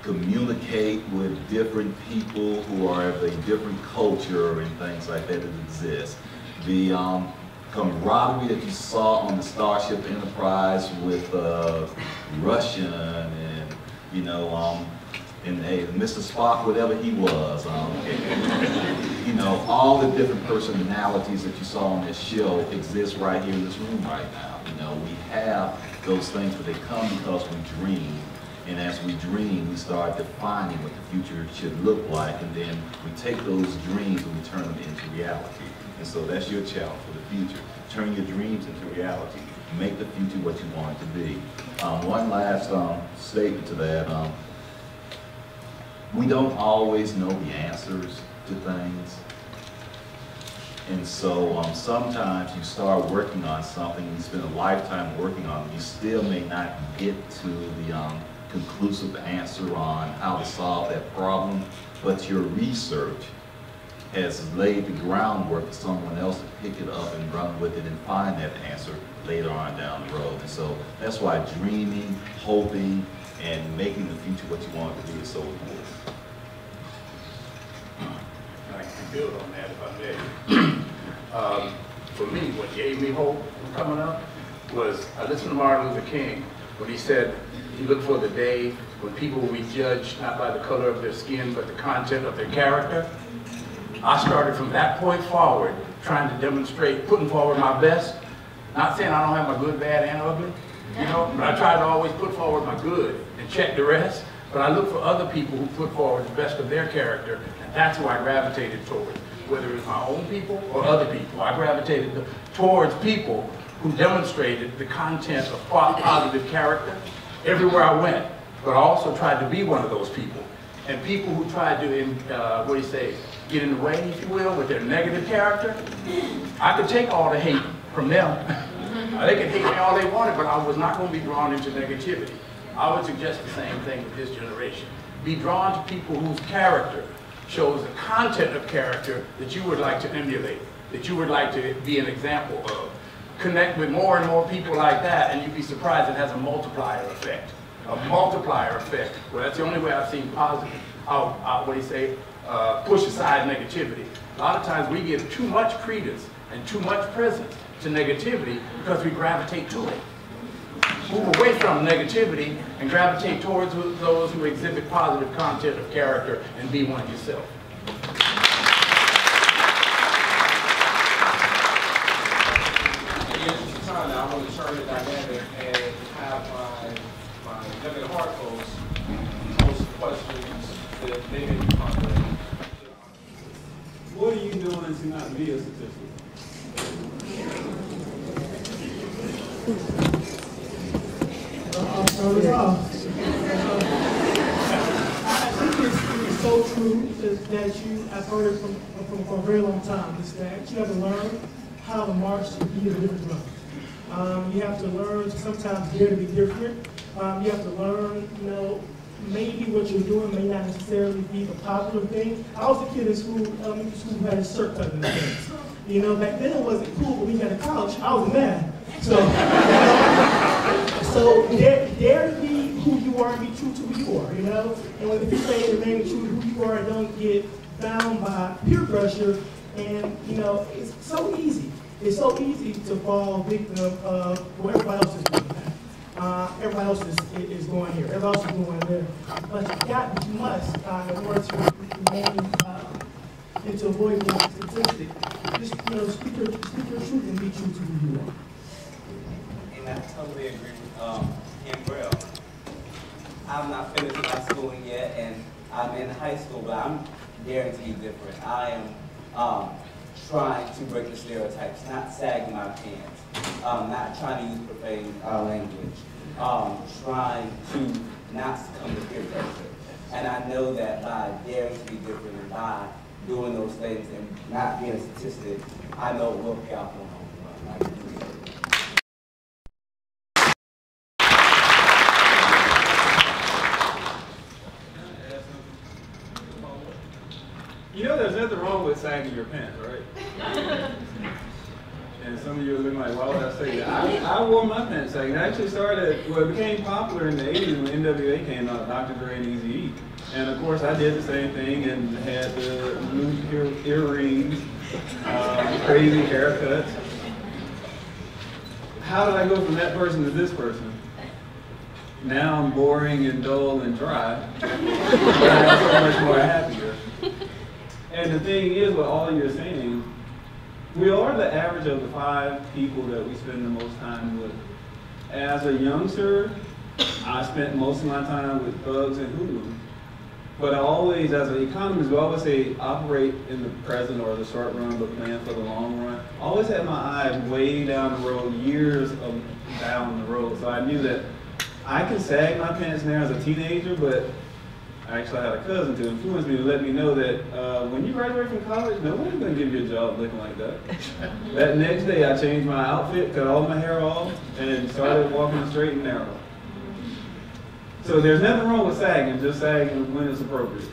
communicate with different people who are of a different culture and things like that exists. The camaraderie that you saw on the Starship Enterprise with Russian and, and Mr. Spock, whatever he was, all the different personalities that you saw on this show exist right here in this room right now. We have those things, but they come because we dream. And as we dream, we start defining what the future should look like, and then we take those dreams and we turn them into reality. And so that's your challenge for the future. Turn your dreams into reality. Make the future what you want it to be. One last statement to that. We don't always know the answers to things. And so sometimes you start working on something, you spend a lifetime working on it, you still may not get to the conclusive answer on how to solve that problem, but your research has laid the groundwork for someone else to pick it up and run with it and find that answer later on down the road. And so that's why dreaming, hoping, and making the future what you want it to be is so important. I can build on that if I may. For me, what gave me hope coming up was I listened to Martin Luther King when he said he looked for the day when people will be judged not by the color of their skin but the content of their character. I started from that point forward trying to demonstrate, putting forward my best. Not saying I don't have my good, bad, and ugly, but I try to always put forward my good and check the rest. But I look for other people who put forward the best of their character, and that's who I gravitated towards. Whether it's my own people or other people, I gravitated towards people who demonstrated the content of positive character everywhere I went. But I also tried to be one of those people. And people who tried to, get in the way, if you will, with their negative character, I could take all the hate from them. They could hate me all they wanted, but I was not going to be drawn into negativity. I would suggest the same thing with this generation. Be drawn to people whose character shows the content of character that you would like to emulate, that you would like to be an example of. Connect with more and more people like that, and you'd be surprised it has a multiplier effect. A multiplier effect. Well, that's the only way I've seen positive. Push aside negativity. A lot of times we give too much credence and too much presence to negativity because we gravitate to it. Move away from negativity and gravitate towards those who exhibit positive content of character and be one yourself. In the interest of time now, I want to turn the dynamic and have my young at heart folks pose questions that they may be pondering. What are you doing to not be a statistic? I'll start it off. I think it's so true that I've heard it from for a very long time, is that you have to learn how to march to be a different drum. You have to learn to sometimes dare to be different. You have to learn, you know, maybe what you're doing may not necessarily be the popular thing. I was a kid in school, elementary school, who had his shirt tucked in his pants. You know, back then it wasn't cool, but when you got to college, I was mad. So dare to be who you are and be true to who you are, you know? And if you say remain true to who you are and don't get bound by peer pressure, and, you know, it's so easy. It's so easy to fall victim of what everybody else is doing. Everybody else is going here. Everybody else is going there. But you must, in order to remain and to avoid being statistic, just, you know, speak your truth and be true to who you are. And I totally agree with Ambrell. I'm not finished my schooling yet, and I'm in high school, but I'm daring to be different. I am trying to break the stereotypes, not sagging my pants, not trying to use profane language, trying to not succumb to peer pressure. And I know that by daring to be different and by doing those things and not being a statistic, I know it will pay off in the long run. You know there's nothing wrong with sagging your pants, right? And some of you are looking like, why would I say that? I wore my pants sagging. It actually started, well, it became popular in the 80s when NWA came out, Dr. Dre and Eazy-E. And of course I did the same thing and had the loose earrings, crazy haircuts. How did I go from that person to this person? Now I'm boring and dull and dry, but I'm so much more happier. And the thing is, with all you're saying, we are the average of the 5 people that we spend the most time with. As a youngster, I spent most of my time with thugs and hoodlums. But I always, as an economist, we always say operate in the present or the short run, but plan for the long run. I always had my eye way down the road, years down the road. So I knew that I can sag my pants now as a teenager, but I actually had a cousin to influence me to let me know that when you graduate from college, nobody's going to give you a job looking like that. That next day, I changed my outfit, cut all my hair off, and started walking straight and narrow. So there's nothing wrong with sagging, just sagging when it's appropriate.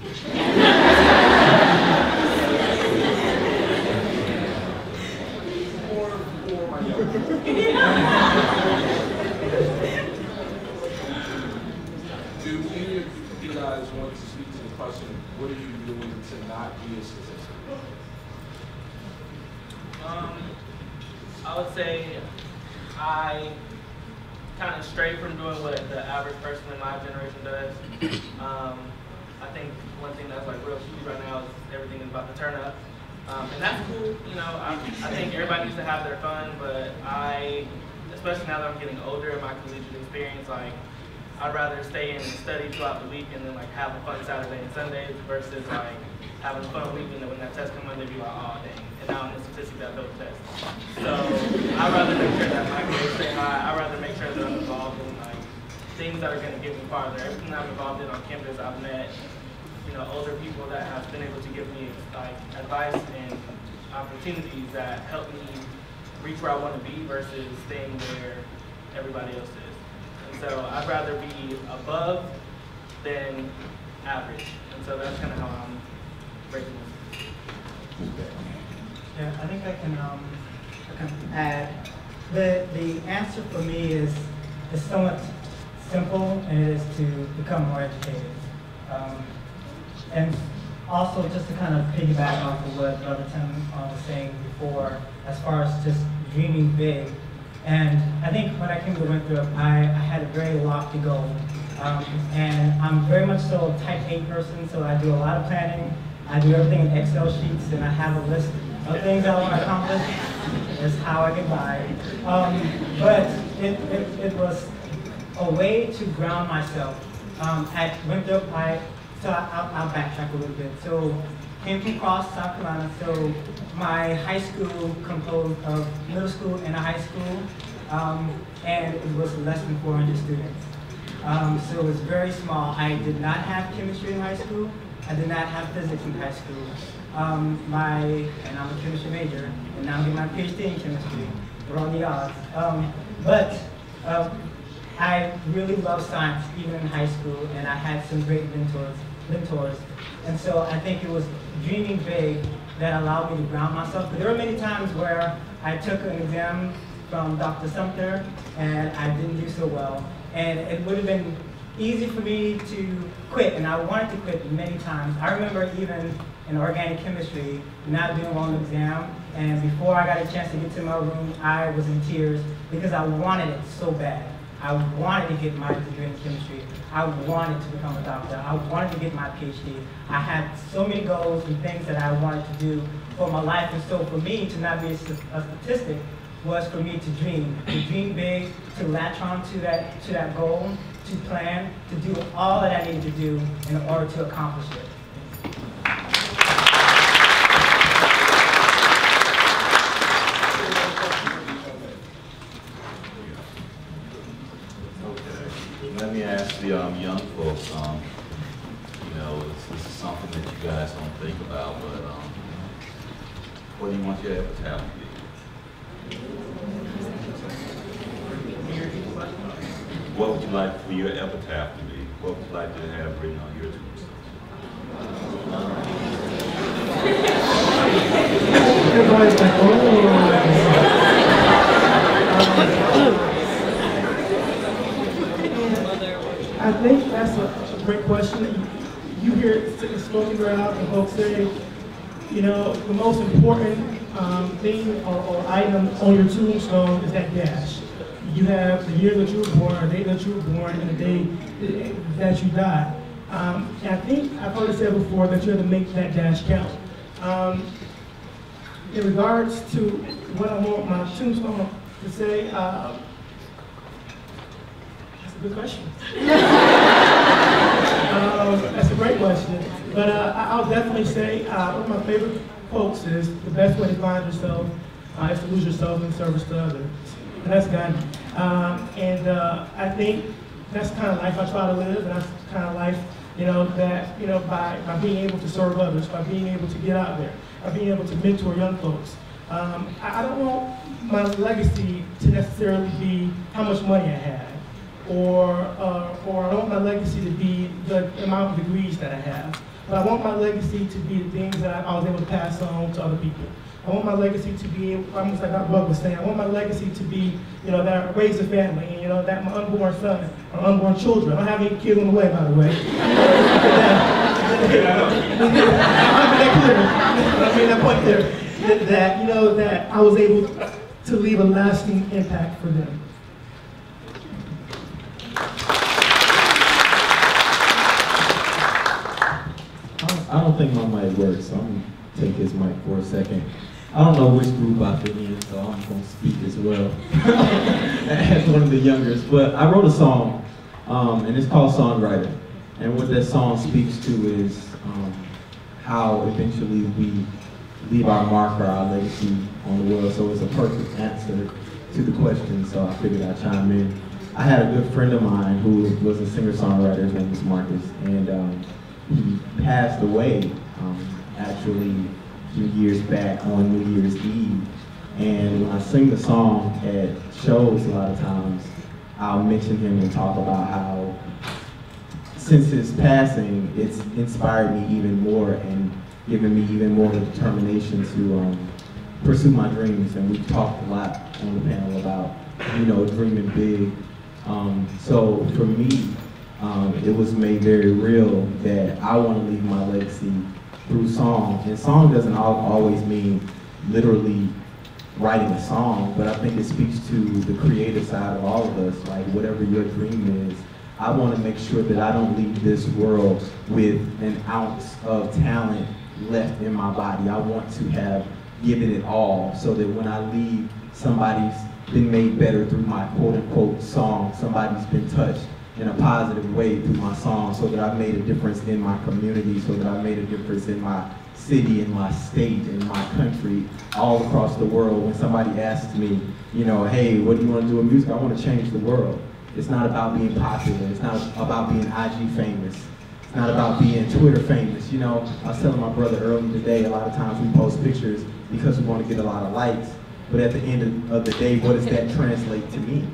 Do any of you guys want to speak to the question, what are you doing to not be a statistic? I would say I kind of stray from doing what the average person in my generation does. I think one thing that's like real huge right now is everything is about to turn up. And that's cool, you know, I think everybody needs to have their fun, but especially now that I'm getting older in my collegiate experience, like, I'd rather stay in and study throughout the week and then like have a fun Saturday and Sunday versus like having a fun weekend and when that test comes Monday, be like, oh dang, and now I'm the statistic that failed the test. So I'd rather make sure that my grades stay high. I'd rather make sure that I'm involved in like things that are going to get me farther. Everything that I'm involved in on campus, I've met, you know, older people that have been able to give me like advice and opportunities that help me reach where I want to be versus staying where everybody else is. So I'd rather be above than average. And so that's kind of how I'm breaking this. Yeah, I think I can add. The answer for me is somewhat simple, and it is to become more educated. And also just to kind of piggyback off of what Brother Tim was saying before, as far as just dreaming big. And I think when I came to Winthrop, I had a very lofty goal. And I'm very much so a type A person, so I do a lot of planning. I do everything in Excel sheets, and I have a list of things I want to accomplish. That's how I get by. But it was a way to ground myself. At Winthrop, I'll backtrack a little bit. So, came from Cross, South Carolina, so my high school composed of middle school and a high school, and it was less than 400 students. So it was very small. I did not have chemistry in high school. I did not have physics in high school. And I'm a chemistry major, and now I'm getting my PhD in chemistry. We're on the odds. I really loved science even in high school, and I had some great mentors. And so I think it was dreaming big that allowed me to ground myself. But there were many times where I took an exam from Dr. Sumter, and I didn't do so well. And it would have been easy for me to quit, and I wanted to quit many times. I remember even in organic chemistry, not doing well on the exam, and before I got a chance to get to my room, I was in tears because I wanted it so bad. I wanted to get my degree in chemistry. I wanted to become a doctor. I wanted to get my PhD. I had so many goals and things that I wanted to do for my life, and so for me to not be a statistic was for me to dream big, to latch on to that goal, to plan, to do all that I needed to do in order to accomplish it. Let me ask the young folks, you know, this is something that you guys don't think about, but what do you want your epitaph to be? What would you like for your epitaph to be? What would you like to have written on your tombstone? Everybody's like, I think that's a great question. You hear it spoken very often, folks say, you know, the most important thing or item on your tombstone is that dash. You have the year that you were born, the day that you were born, and the day that you died. And I think I've heard it said before that you have to make that dash count. In regards to what I want my tombstone to say, that's a good question. That's a great question. But I'll definitely say one of my favorite quotes is, the best way to find yourself is to lose yourself in service to others. And that's Gandhi. I think that's the kind of life I try to live, and that's the kind of life, you know, that, you know, by being able to serve others, by being able to get out there, by being able to mentor young folks. I don't want my legacy to necessarily be how much money I had, or I don't want my legacy to be the amount of degrees that I have. But I want my legacy to be the things that I was able to pass on to other people. I want my legacy to be, almost like Dr. Buck was saying, I want my legacy to be, you know, that I raised a family, and, you know, that my unborn son or unborn children, I don't have any kids on the way, by the way. I made that point there, that, you know, that I was able to leave a lasting impact for them. I don't think my mic works, so I'm going to take his mic for a second. I don't know which group I fit in, so I'm going to speak as well as one of the youngest. But I wrote a song, and it's called Songwriter. And what that song speaks to is how eventually we leave our mark or our legacy on the world. So it's a perfect answer to the question, so I figured I'd chime in. I had a good friend of mine who was a singer-songwriter. His name was Marcus, and he passed away actually a few years back on New Year's Eve. And when I sing the song at shows a lot of times, I'll mention him and talk about how since his passing, it's inspired me even more and given me even more determination to pursue my dreams. And we've talked a lot on the panel about, you know, dreaming big. So for me, it was made very real that I want to leave my legacy through song. And song doesn't always mean literally writing a song, but I think it speaks to the creative side of all of us. Like, whatever your dream is, I want to make sure that I don't leave this world with an ounce of talent left in my body. I want to have given it all, so that when I leave, somebody's been made better through my quote-unquote song. Somebody's been touched in a positive way through my song, so that I've made a difference in my community, so that I've made a difference in my city, in my state, in my country, all across the world. When somebody asks me, you know, hey, what do you want to do in music? I want to change the world. It's not about being popular. It's not about being IG famous. It's not about being Twitter famous. You know, I was telling my brother earlier today, a lot of times we post pictures because we want to get a lot of likes, but at the end of the day, what does that translate to me?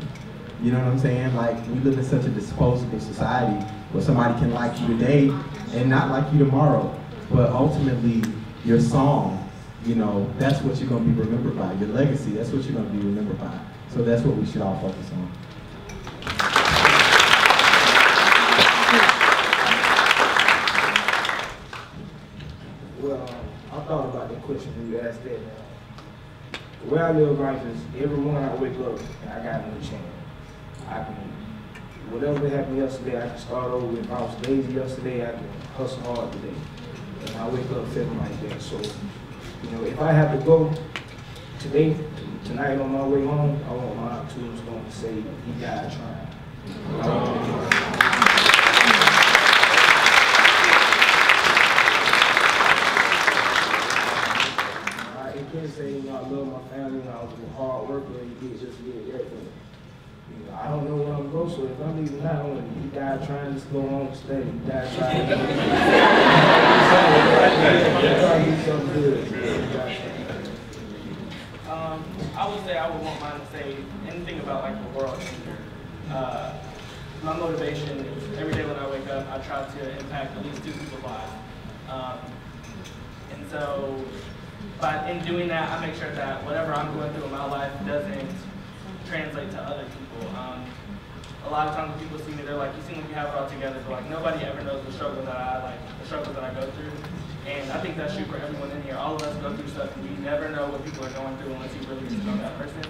You know what I'm saying? Like, we live in such a disposable society where somebody can like you today and not like you tomorrow. But ultimately, your song, you know, that's what you're going to be remembered by. Your legacy, that's what you're going to be remembered by. So that's what we should all focus on. Well, I thought about the question when you asked that. The way I live life is every morning I wake up and I got a new chance. I can, whatever happened yesterday, I can start over. If I was lazy yesterday, I can hustle hard today. And I wake up feeling like that. So, you know, if I have to go today, tonight on my way home, I want my tombstone to say, he died trying. I can't say, you know, I love my family and I was a hard worker and you just get that. You know, I don't know where I'm going, so if I'm leaving now, he died trying to go home and study. He died trying to do something good. I would say I would want mine to say anything about like the world changer. My motivation is every day when I wake up, I try to impact at least 2 people's lives. And so, in doing that, I make sure that whatever I'm going through in my life doesn't translate to other people. A lot of times when people see me, they're like, you seem like you have it all together, but like nobody ever knows the struggle that I go through. And I think that's true for everyone in here. All of us go through stuff and we never know what people are going through unless you really get to know that person.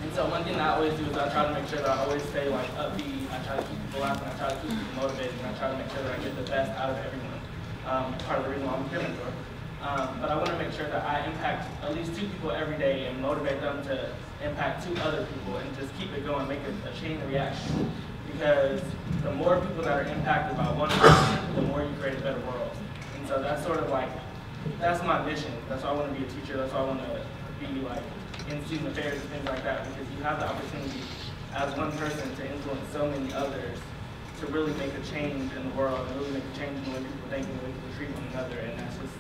And so one thing I always do is I try to make sure that I always stay like upbeat. I try to keep people laughing. I try to keep people motivated. And I try to make sure that I get the best out of everyone. Part of the reason why I'm a mentor. But I want to make sure that I impact at least 2 people every day and motivate them to impact 2 other people and just keep it going, make a chain reaction. Because the more people that are impacted by one person, the more you create a better world. And so that's sort of like, that's my mission. That's why I want to be a teacher. That's why I want to be like in student affairs and things like that. Because you have the opportunity as one person to influence so many others to really make a change in the world and really make a change in the way people think and the way people treat one another. And that's just,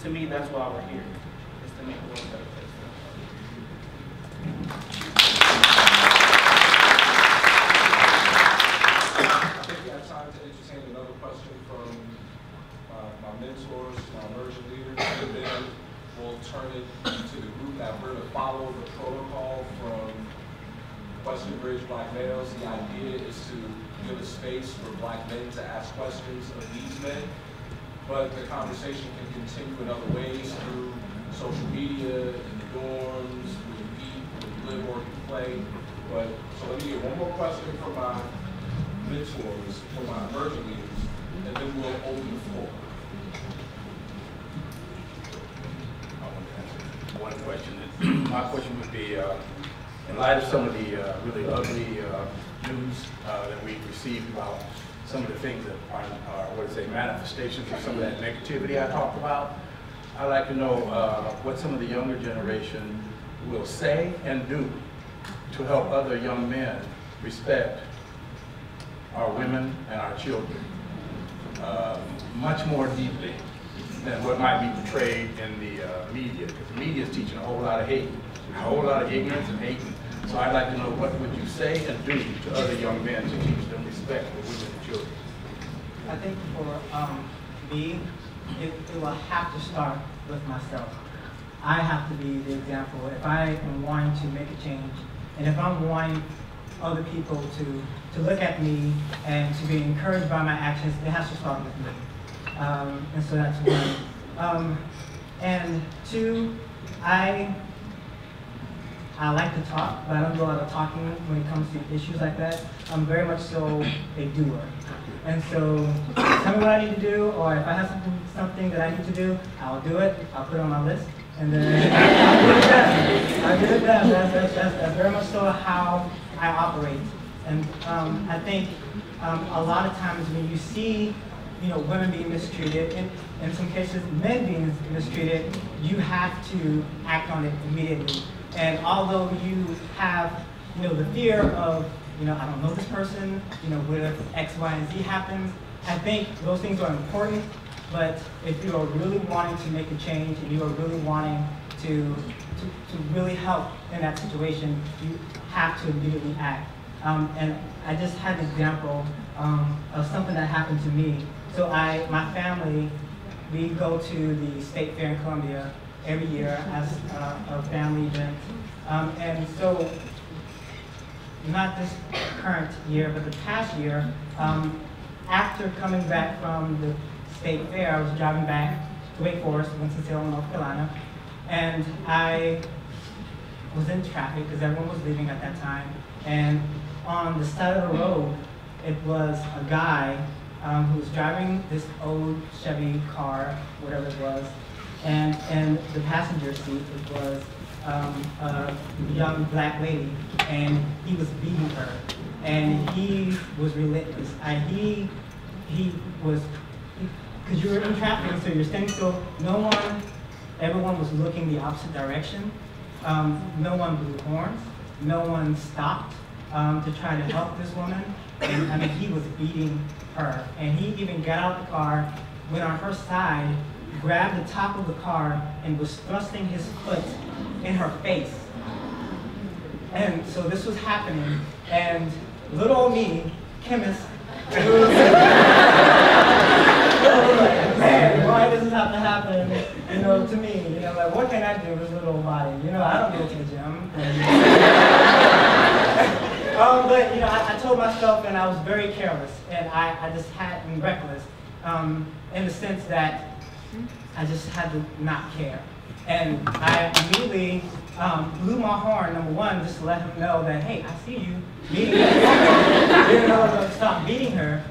to me, that's why we're here, is to make the world a better place. I think we have time to entertain another question from my mentors, my emerging leaders, and then we'll turn it to the group. Now we're going to follow the protocol from Question Bridge Black Males. The idea is to give a space for Black men to ask questions of these men. But the conversation can continue in other ways through social media, in the dorms, where you eat, where you live, or you play. But so let me get one more question from my mentors, from my emerging leaders, and then we'll open the floor. I want to answer one question. My question would be, in light of some of the really ugly news that we received about some of the things that are, manifestations of some of that negativity I talked about. I'd like to know what some of the younger generation will say and do to help other young men respect our women and our children much more deeply than what might be portrayed in the media. Because the media is teaching a whole lot of hate, a whole lot of ignorance and hate. So I'd like to know what would you say and do to other young men to teach them respect for women and children. I think for me, it will have to start with myself. I have to be the example. If I am wanting to make a change, and if I'm wanting other people to look at me and to be encouraged by my actions, it has to start with me. And so that's one. And 2, I like to talk, but I don't do a lot of talking when it comes to issues like that. I'm very much so a doer. And so, tell me what I need to do, or if I have something that I need to do, I'll do it, I'll put it on my list, and then I'll get it done. I'll get it done. That's very much so how I operate. And I think a lot of times when you see women being mistreated, and in some cases men being mistreated, you have to act on it immediately. And although you have the fear of, I don't know this person, what if X, Y, and Z happens. I think those things are important, but if you are really wanting to make a change and you are really wanting to really help in that situation, you have to immediately act. And I just had an example of something that happened to me. So my family, we go to the State Fair in Columbia every year as a family event. And so, not this current year, but the past year, after coming back from the State Fair, I was driving back to Wake Forest, Winston-Salem, North Carolina, and I was in traffic because everyone was leaving at that time. And on the side of the road, it was a guy who was driving this old Chevy car, whatever it was, and in the passenger seat it was a young black lady, and he was beating her, and he was relentless. He was, because you were in traffic, so you're standing still. Everyone was looking the opposite direction. No one blew horns. No one stopped to try to help this woman. And, I mean, he was beating her. And he even got out of the car, went on her side, grabbed the top of the car, and was thrusting his foot in her face. And so this was happening. And little old me, chemist, was man, why does this have to happen, to me? Like, what can I do with this little old body? I don't go to the gym. But, I told myself, and I was very careless, and I just had been reckless, in the sense that I just had to not care. And I immediately blew my horn, number one, just to let him know that, hey, I see you beating her. Didn't know to stop beating her.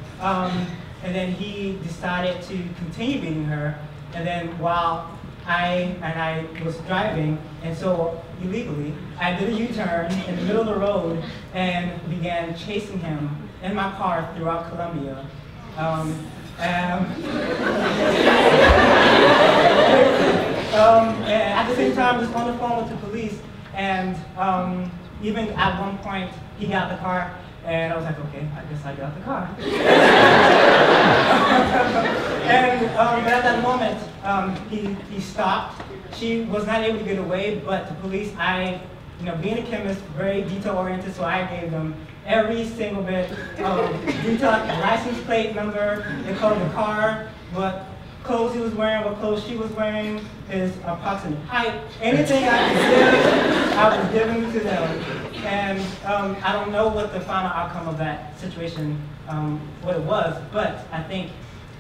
And then he decided to continue beating her. And then while I was driving, and so illegally, I did a U-turn in the middle of the road and began chasing him in my car throughout Columbia. And at the same time, just on the phone with the police, and even at one point, he got the car, and I was like, okay, I guess I got the car. And but at that moment, he stopped. She was not able to get away, but the police, being a chemist, very detail-oriented, so I gave them every single bit of detail, license plate number, they called the car, what clothes he was wearing, what clothes she was wearing, his approximate height, anything I could give, I was giving to them. And I don't know what the final outcome of that situation, what it was, but I think,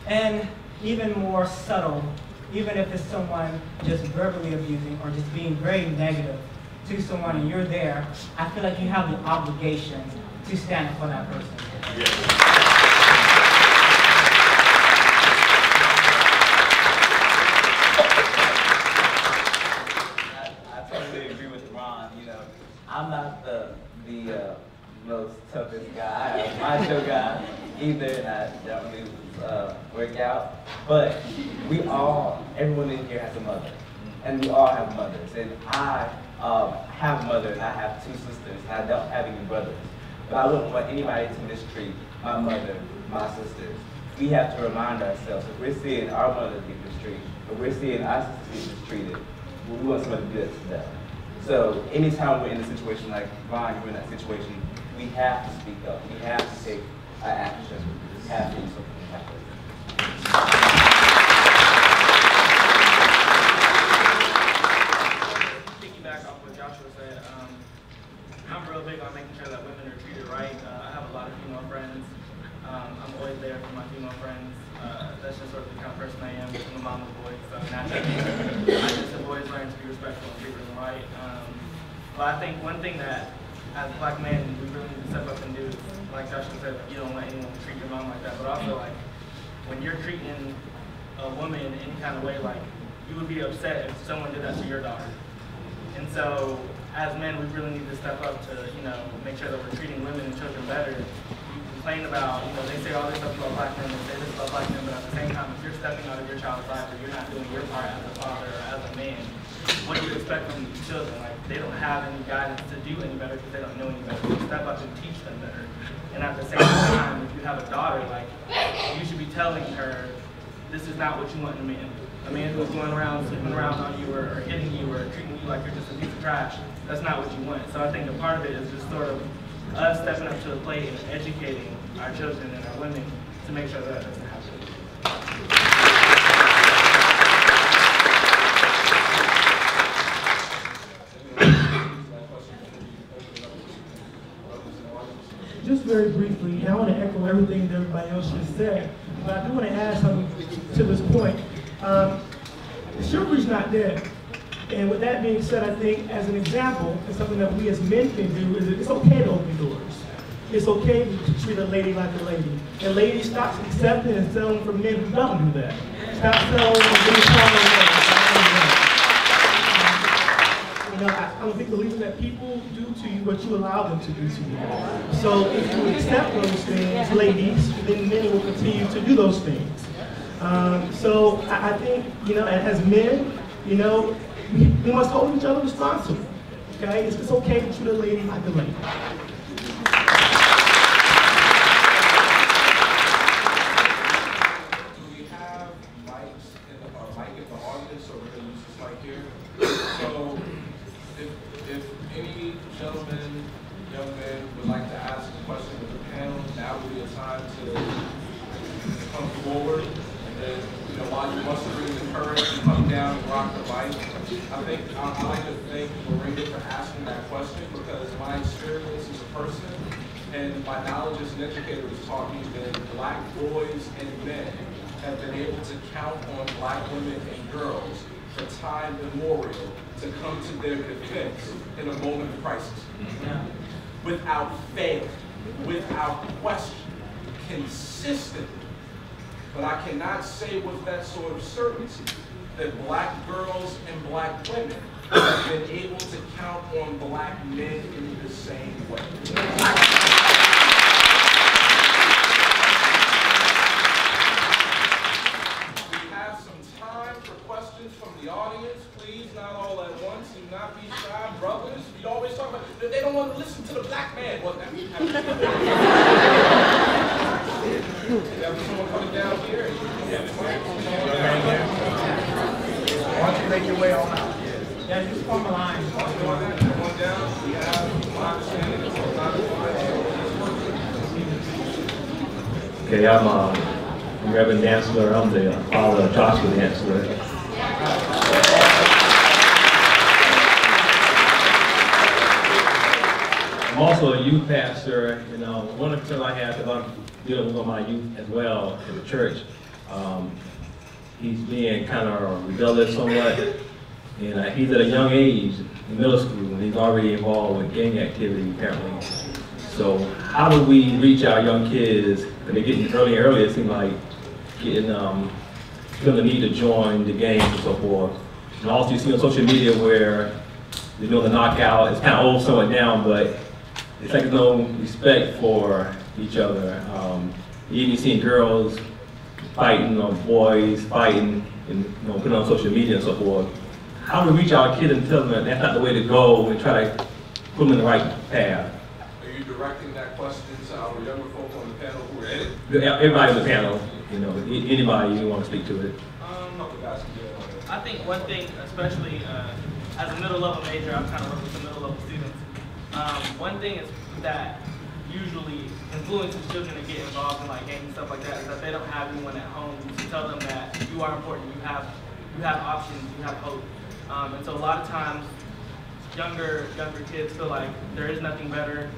and even more subtle, even if it's someone just verbally abusing or just being very negative to someone and you're there, I feel like you have the obligation to stand up for that person. I totally agree with Ron. I'm not the most toughest guy, macho guy either, and I don't really work out. But everyone in here has a mother, and we all have mothers. And I have a mother, and I have two sisters, and I don't have any brothers. But I wouldn't want anybody to mistreat my mother, my sisters. We have to remind ourselves, if we're seeing our mothers get mistreated, if we're seeing our sisters get mistreated, we want somebody to do that to them. So anytime we're in a situation like Ron, you're in that situation, we have to speak up. We have to take action. We have to do something happen. Piggyback off what Joshua said, I'm real big on making sure that women are treated right. I have a lot of female friends. I'm always there for my female friends. That's just sort of the kind of person I am. I'm a mama's boy, so naturally, I just have always learned to be respectful and treat them right. But I think one thing that, as black men, we really need to step up and do, like Joshua said, you don't want anyone to treat your mom like that, but also like, when you're treating a woman in any kind of way, like, you would be upset if someone did that to your daughter. And so, as men, we really need to step up to, make sure that we're treating women and children better. You complain about, they say all this stuff about black men, they say this about black men, but at the same time, if you're stepping out of your child's life or you're not doing your part as a father or as a man, what do you expect from your children? Like, they don't have any guidance to do any better because they don't know any better. So step up and teach them better. And at the same time, if you have a daughter, like, you should be telling her, this is not what you want in a man. A man who's going around, sleeping around on you, or hitting you, or treating you like you're just a piece of trash, that's not what you want. So I think a part of it is just sort of us stepping up to the plate and educating our children and our women to make sure that doesn't happen. Just very briefly, and I want to echo everything that everybody else just said, but I do want to add something to this point. Chivalry's not dead. And with that being said, I think as an example, and something that we as men can do, is it's okay to open doors. It's okay to treat a lady like a lady. And ladies, stop accepting and selling for men who don't do that. Stop selling and being you know, I'm a big believer that people do to you what you allow them to do to you. So if you accept those things, ladies, then men will continue to do those things. So I think, you know, as men, you know, we must hold each other responsible. Okay, it's okay to treat a lady like a lady. I like to thank Miranda for asking that question, because my experience as a person and my knowledge as an educator is talking that black boys and men have been able to count on black women and girls for time immemorial to come to their defense in a moment of crisis. Without fail, without question, consistently. But I cannot say with that sort of certainty that black girls and black women have been able to count on black men in the same way. We have some time for questions from the audience. Please, not all at once. Do not be shy, brothers. You always talk about that they don't want to listen to the black man. Well, that means have someone coming down here. Why don't you make your way on out? Yeah, just form a line. Going down, we have my understanding it's Okay, I'm Reverend Dantzler. I'm the father of Joshua Dantzler. I'm also a youth pastor. You know, one of the concerns I have, because I'm dealing with my youth as well in the church, he's being kind of rebellious somewhat, and he's at a young age in middle school, and he's already involved with gang activity apparently. So how do we reach our young kids? Because they're getting earlier and earlier, it seems like getting feeling the need to join the gangs and so forth. And also you see on social media where you know the knockout is kind of old, somewhat down, but it's like there's no respect for each other. You even seeing girls fighting, or boys fighting, and putting on social media and so forth. How do we reach our kids and tell them that that's not the way to go and try to put them in the right path? Are you directing that question to our younger folk on the panel who are in it? Everybody on the panel, you know, anybody you want to speak to it. I think one thing, especially as a middle level major, I'm trying to work with the middle level students. One thing is that usually influences children to get involved in like gangs and stuff like that is that they don't have anyone at home to tell them that you are important, you have options, you have hope. And so a lot of times younger kids feel like there is nothing better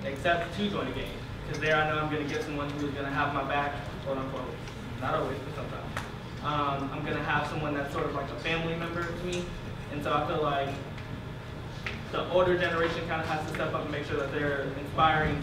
except to join a gang. Because there I know I'm going to get someone who is going to have my back, quote unquote. Not always, but sometimes. I'm going to have someone that's sort of like a family member to me. And so I feel like the older generation kind of has to step up and make sure that they're inspiring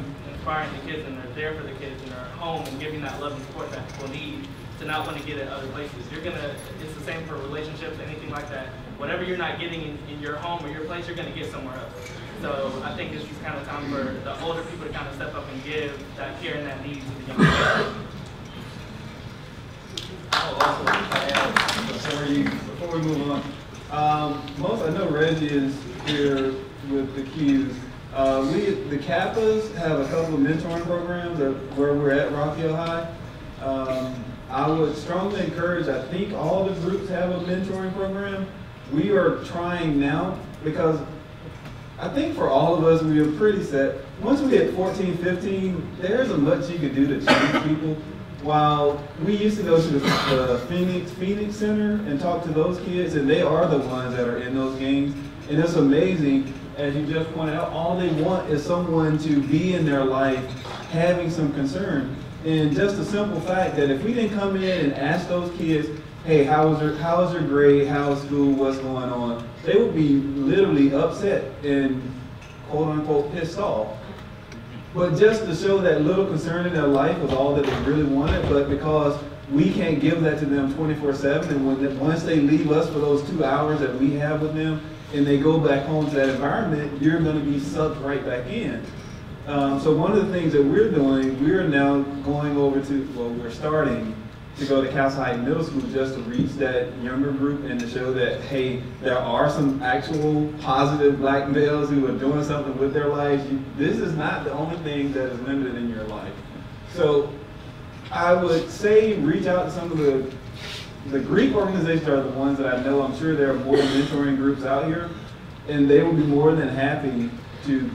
the kids, and they're there for the kids, and they're at home and giving that love and support that people need to not want to get at other places. It's the same for relationships, anything like that. Whatever you're not getting in your home or your place, you're going to get somewhere else. So I think it's just kind of time for the older people to kind of step up and give that care and that need to the younger people. I'll also add, before we move on, I know Reggie is here with the Qs. The Kappas have a couple of mentoring programs where we're at Rock Hill High. I would strongly encourage, I think all the groups have a mentoring program. We are trying now, because I think for all of us, we are pretty set. Once we hit 14, 15, there isn't much you can do to change people. While we used to go to the Phoenix Center and talk to those kids, and they are the ones that are in those games. And it's amazing, as you just pointed out, all they want is someone to be in their life having some concern. And just the simple fact that if we didn't come in and ask those kids, hey, how was your grade, how's school, what's going on, they would be literally upset and quote unquote pissed off. But just to show that little concern in their life was all that they really wanted, but because we can't give that to them 24/7, and once they leave us for those 2 hours that we have with them, and they go back home to that environment, you're going to be sucked right back in. So one of the things that we're doing, we're now going over to, well, we're starting to go to Castle Heights Middle School just to reach that younger group and to show that, hey, there are some actual positive black males who are doing something with their lives. This is not the only thing that is limited in your life. So I would say reach out to some of the Greek organizations are the ones that I know. I'm sure there are more mentoring groups out here, and they will be more than happy to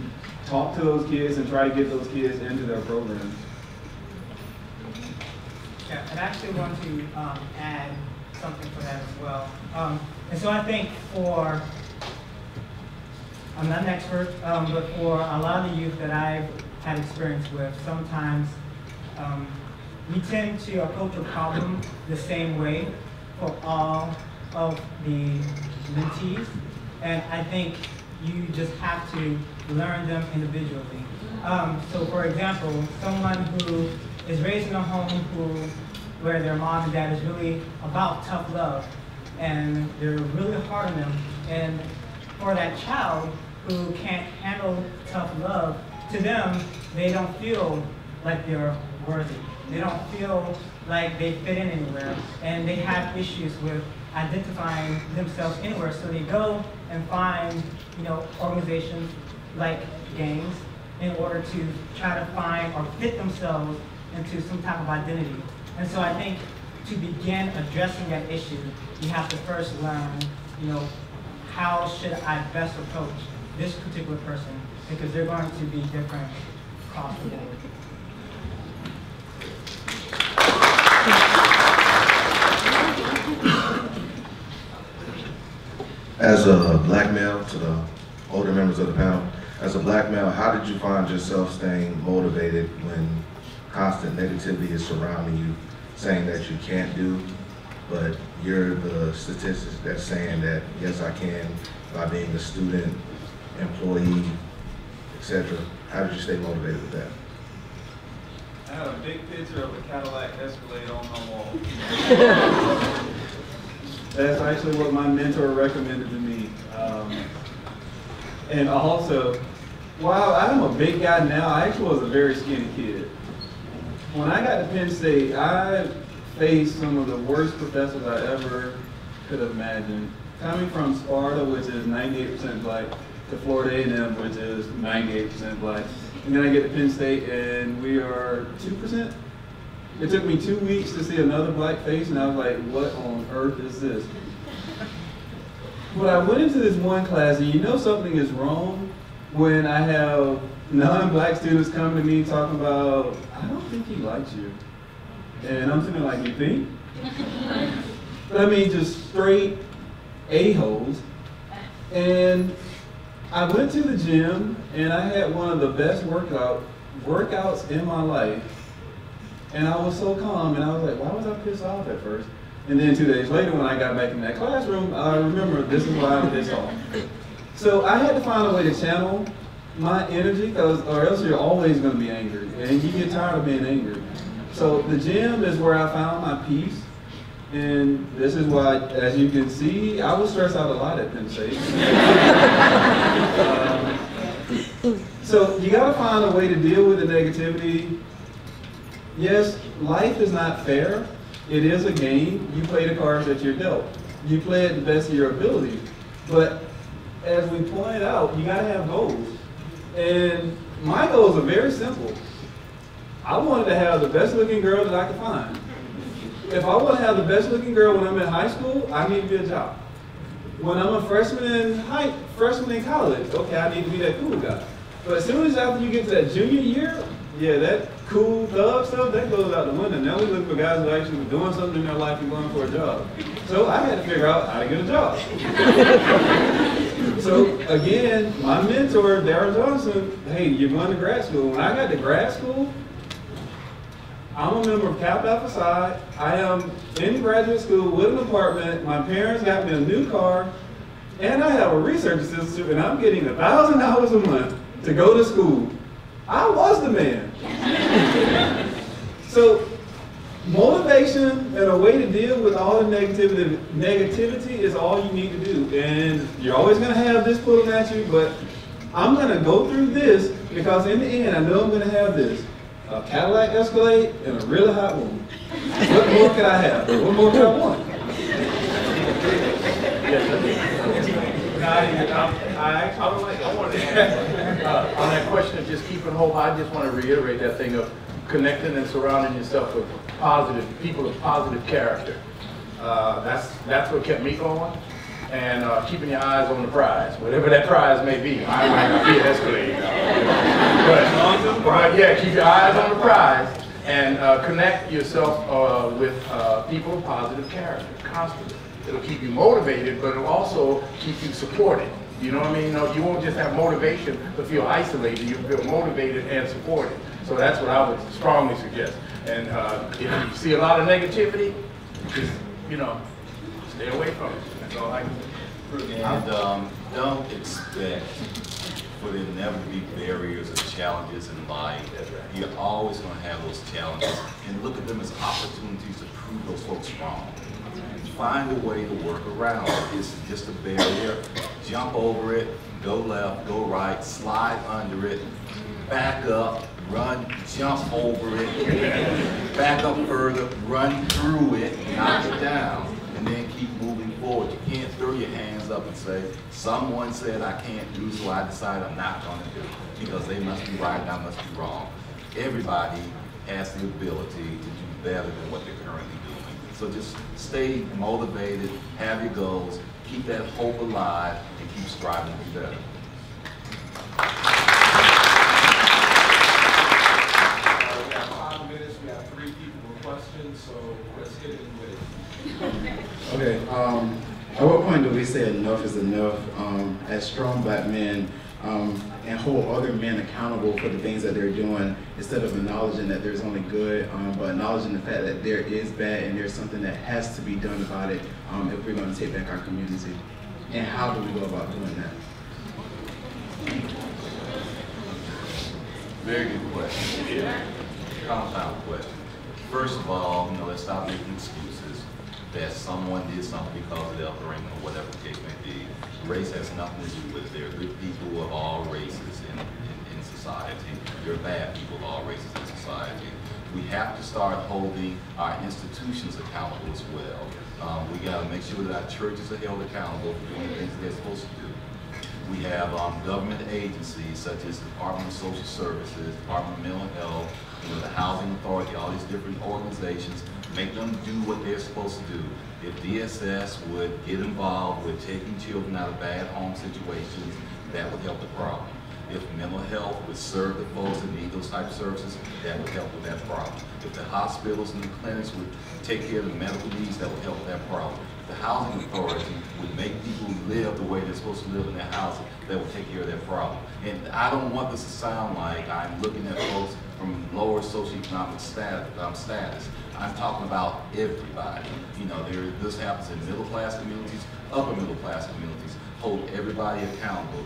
talk to those kids and try to get those kids into their programs. Yeah, and I actually want to add something for that as well. And so I think for, I'm not an expert, but for a lot of the youth that I've had experience with, sometimes we tend to approach a problem the same way for all of the mentees. And I think you just have to learn them individually. So for example, someone who is raised in a home where their mom and dad is really about tough love, and they're really hard on them. And for that child who can't handle tough love, to them, they don't feel like they're worthy. They don't feel like they fit in anywhere, and they have issues with identifying themselves anywhere. So they go and find, organizations like gangs in order to try to find or fit themselves into some type of identity. And so I think to begin addressing that issue, you have to first learn, how should I best approach this particular person, because they're going to be different across the board. As a black male, to the older members of the panel, as a black male, how did you find yourself staying motivated when constant negativity is surrounding you, saying that you can't do, but you're the statistics that's saying that, yes, I can, by being a student, employee, etc. How did you stay motivated with that? I have a big picture of a Cadillac Escalade on my wall. That's actually what my mentor recommended to me. And also, while I'm a big guy now, I actually was a very skinny kid. When I got to Penn State, I faced some of the worst professors I ever could have imagined. Coming from Sparta, which is 98% black, to Florida A&M, which is 98% black. And then I get to Penn State and we are 2%. It took me 2 weeks to see another black face, and I was like, what on earth is this? But I went into this one class, and something is wrong when I have non-black students come to me talking about, I don't think he likes you. And I'm sitting like, you think? But I mean, just straight a-holes. And I went to the gym, and I had one of the best workouts in my life. And I was so calm, and I was like, why was I pissed off at first? And then 2 days later, when I got back in that classroom, I remember this is why I'm pissed off. So I had to find a way to channel my energy, or else you're always going to be angry, and you get tired of being angry. So the gym is where I found my peace, and this is why, as you can see, I was stressed out a lot at Penn State. So you got to find a way to deal with the negativity. Yes, life is not fair. It is a game. You play the cards that you're dealt. You play it the best of your ability. But as we pointed out, you gotta have goals. And my goals are very simple. I wanted to have the best looking girl that I could find. If I want to have the best looking girl when I'm in high school, I need to be a jock. When I'm a freshman in college, okay, I need to be that cool guy. But as soon as after you get to that junior year, yeah, that cool thug stuff, that goes out the window. Now we look for guys who actually were doing something in their life and going for a job. So I had to figure out how to get a job. So again, my mentor, Darryl Johnson, hey, you're going to grad school. When I got to grad school, I'm a member of Kappa Alpha Psi. I am in graduate school with an apartment. My parents got me a new car, and I have a research assistant, and I'm getting $1,000 a month to go to school. I was the man. So motivation and a way to deal with all the negativity is all you need to do. And you're always going to have this pulling at you, but I'm going to go through this because in the end, I know I'm going to have this. A Cadillac Escalade and a really hot woman. What more could I have? What more could I want? I want to add on that question of just keeping hope. I just want to reiterate that thing of connecting and surrounding yourself with positive people of positive character. That's what kept me going. And keeping your eyes on the prize, whatever that prize may be. I might not be an Escalade, but yeah, keep your eyes on the prize and connect yourself with people of positive character constantly. It'll keep you motivated, but it'll also keep you supported. You know what I mean? No, you won't just have motivation to feel isolated. You'll feel motivated and supported. So that's what I would strongly suggest. And if you see a lot of negativity, just, stay away from it. That's all I can say. And don't expect for there never to be barriers or challenges in life. You're always going to have those challenges, and look at them as opportunities to prove those folks wrong. Find a way to work around it. It's just a barrier. Jump over it, go left, go right, slide under it, back up, run, jump over it, back up further, run through it, knock it down, and then keep moving forward. You can't throw your hands up and say, someone said I can't do, so I decide I'm not going to do it, because they must be right and I must be wrong. Everybody has the ability to do better than what they're currently doing. So just stay motivated, have your goals, keep that hope alive, and keep striving to be better. We have 5 minutes, we have 3 people with questions, so let's get in with it. Okay, at what point do we say enough is enough as strong black men and hold other men accountable for the things that they're doing instead of acknowledging that there's only good, but acknowledging the fact that there is bad and there's something that has to be done about it if we're going to take back our community? And how do we go about doing that? Very good question. Compound question. First of all, let's stop making excuses that someone did something because of their upbringing or whatever the case may be. Race has nothing to do with it. There are good people of all races in society. There are bad people of all races in society. We have to start holding our institutions accountable as well. We got to make sure that our churches are held accountable for doing the things that they're supposed to do. We have government agencies such as the Department of Social Services, Department of Mental Health, the Housing Authority, all these different organizations. Make them do what they're supposed to do. If DSS would get involved with taking children out of bad home situations, that would help the problem. If mental health would serve the folks that need those types of services, that would help with that problem. If the hospitals and the clinics would take care of the medical needs, that would help with that problem. If the housing authority would make people live the way they're supposed to live in their houses, that would take care of that problem. And I don't want this to sound like I'm looking at folks from lower socioeconomic status. I'm talking about everybody. This happens in middle class communities, upper middle class communities. Hold everybody accountable.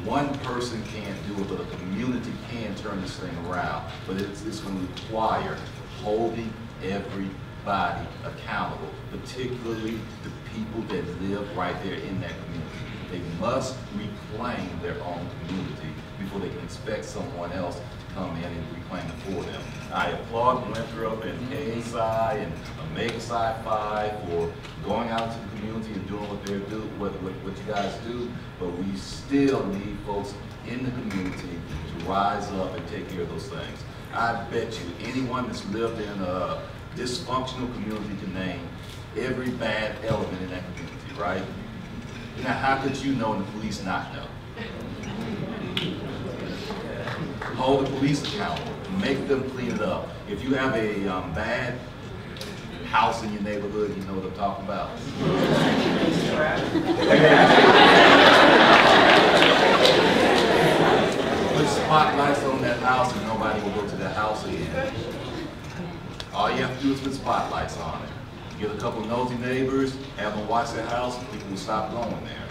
One person can't do it, but a community can turn this thing around. But it's going to require holding everybody accountable, particularly the people that live right there in that community. They must reclaim their own community before they can expect someone else to come in and reclaim it for them. I applaud Winthrop and KSI and Omega Psi Phi for going out to the community and doing what they're doing, what you guys do, but we still need folks in the community to rise up and take care of those things. I bet you anyone that's lived in a dysfunctional community can name every bad element in that community, right? Now, how could you know and the police not know? Hold the police accountable. Make them clean it up. If you have a bad house in your neighborhood, you know what I'm talking about. Put spotlights on that house and nobody will go to that house again. All you have to do is put spotlights on it. Get a couple of nosy neighbors, have them watch their house, and people will stop going there.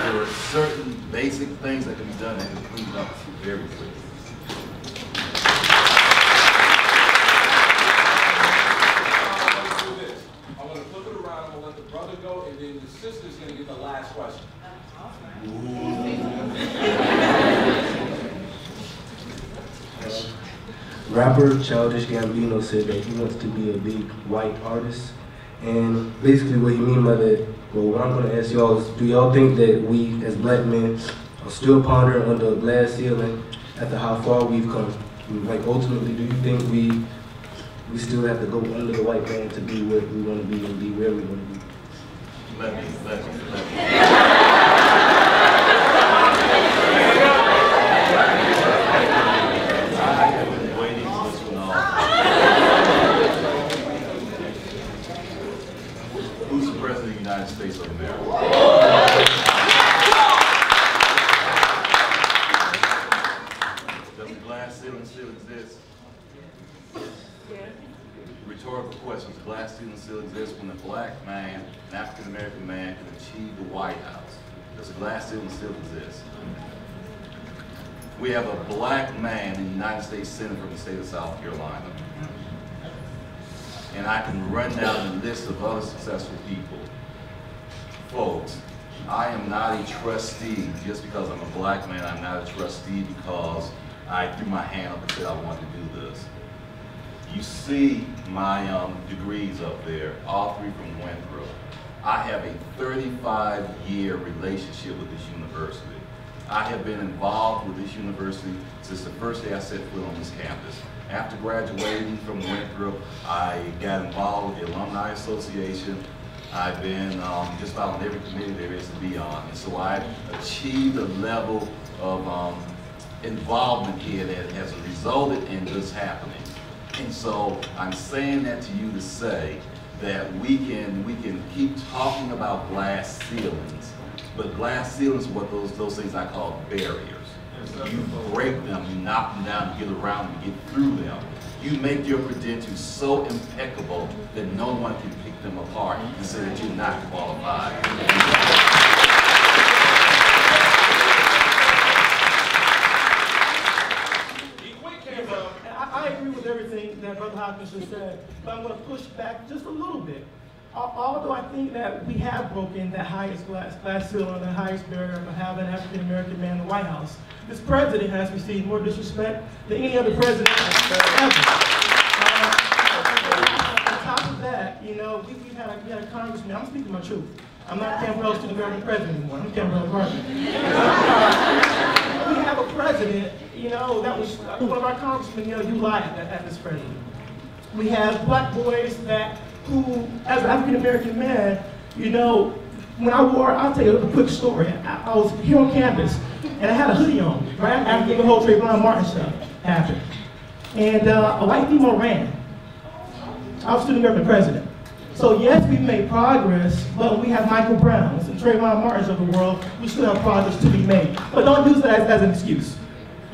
There are certain basic things that can be done that can clean up very quickly. I'm going to flip it around, I'm going to let the brother go, and then the sister's going to get the last question. Rapper Childish Gambino said that he wants to be a big white artist. And basically what he means by that, well, what I'm going to ask y'all is, do y'all think that we as black men are still pondering under a glass ceiling after how far we've come? Like ultimately, do you think we still have to go under the white man to be where we want to be and be where we want to be? Let me. I have been waiting for this one all. Who's the President of the United States of America? Does the glass ceiling still exist? Rhetorical questions. The glass ceiling still exists when a black man, an African American man, can achieve the White House. Does the glass ceiling still exist? We have a black man in the United States Senate from the state of South Carolina. And I can run down the list of other successful people. Folks, I am not a trustee just because I'm a black man. I'm not a trustee because I threw my hand up and said I wanted to do this. You see my degrees up there, all three from Winthrop. I have a 35-year relationship with this university. I have been involved with this university since the first day I set foot on this campus. After graduating from Winthrop, I got involved with the Alumni Association. I've been just about on every committee there is to be on. And so I've achieved a level of involvement here that has resulted in this happening. And so I'm saying that to you to say that we can keep talking about glass ceilings, but glass ceilings are what those things I call barriers. You break them, you knock them down, you get around them, you get through them. You make your credentials so impeccable that no one can pick them apart and say that you're not qualified. I agree with everything that Brother Hopkins just said, but I'm going to push back just a little bit. Although I think that we have broken the highest glass ceiling, the highest barrier of having an African American man in the White House, this president has received more disrespect than any other president ever. On top of that, you know, we had a congressman. I'm speaking my truth. I'm not Campbell's student government president anymore. I'm Campbell's partner. We have a president, you know, that was one of our congressmen, you know, you lied at this president. We have black boys who, as an African American man, you know, when I'll tell you a quick story. I was here on campus, and I had a hoodie on, right? After the whole Trayvon Martin stuff happened. And a white female ran. I was student government president. So yes, we've made progress, but when we have Michael Browns and Trayvon Martins of the world, we still have progress to be made. But don't use that as an excuse,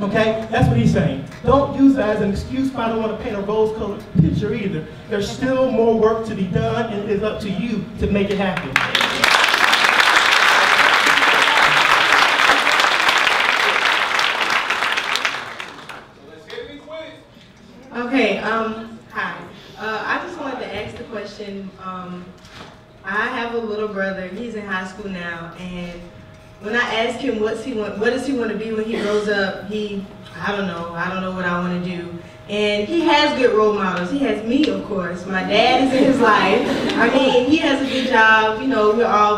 okay? That's what he's saying. Don't use that as an excuse, but I don't want to paint a rose-colored picture either. There's still more work to be done, and it is up to you to make it happen. Okay, hi. I just wanted to ask the question. I have a little brother, he's in high school now, and when I ask him what does he want to be when he grows up, he I don't know what I want to do. And he has good role models. He has me, of course. My dad is in his life. I mean, he has a good job. You know,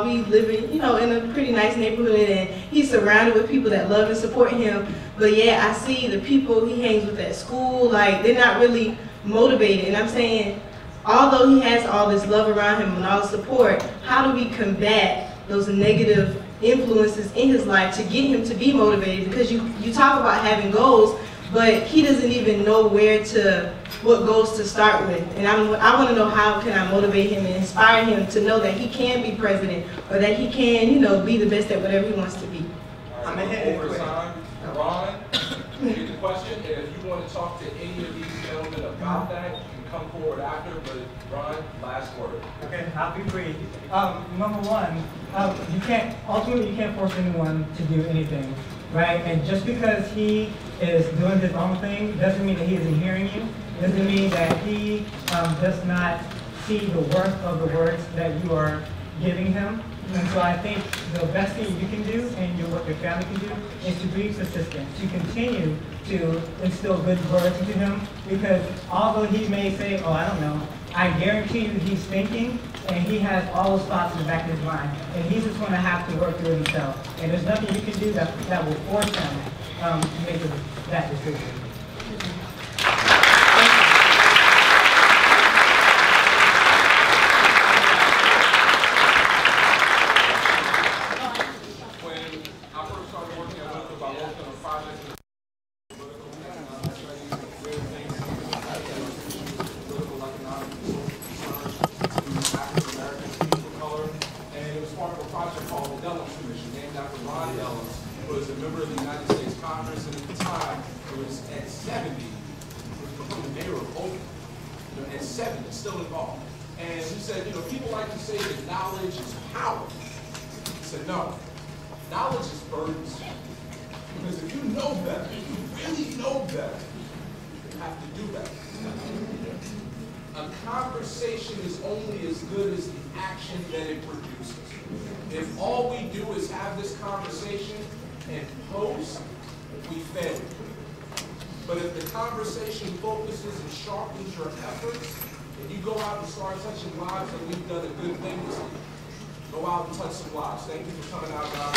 we living, you know, in a pretty nice neighborhood, and he's surrounded with people that love and support him. But yeah, I see the people he hangs with at school, like, they're not really motivated. And I'm saying, although he has all this love around him and all the support, how do we combat those negative influences in his life to get him to be motivated? Because you talk about having goals, but he doesn't even know what goals to start with. And I want to know, how can I motivate him and inspire him to know that he can be president, or that he can, you know, be the best at whatever he wants to be. I'm ahead of time. Ron, you get the question. If you want to talk to any of these gentlemen about that, you can come forward after, but Ron, last word. Okay, I'll be brief. Number one, ultimately you can't force anyone to do anything, right? And just because he is doing his own thing doesn't mean that he isn't hearing you. Doesn't mean that he does not see the worth of the words that you are giving him. And so I think the best thing you can do, and what your family can do, is to be persistent, to continue to instill good words into him, because although he may say, oh, I don't know, I guarantee you he's thinking, and he has all those thoughts in the back of his mind, and he's just going to have to work through it himself. And there's nothing you can do that will force him to make that decision. Still involved. And he said, you know, people like to say that knowledge is power. He said, no, knowledge is burdensome. Because if you know better, if you really know better, you have to do better. A conversation is only as good as the action that it produces. If all we do is have this conversation and post, we fail. But if the conversation focuses and sharpens your efforts, and you go out and start touching lives, and we've done a good thing this week. Go out and touch some lives. Thank you for coming out, guys.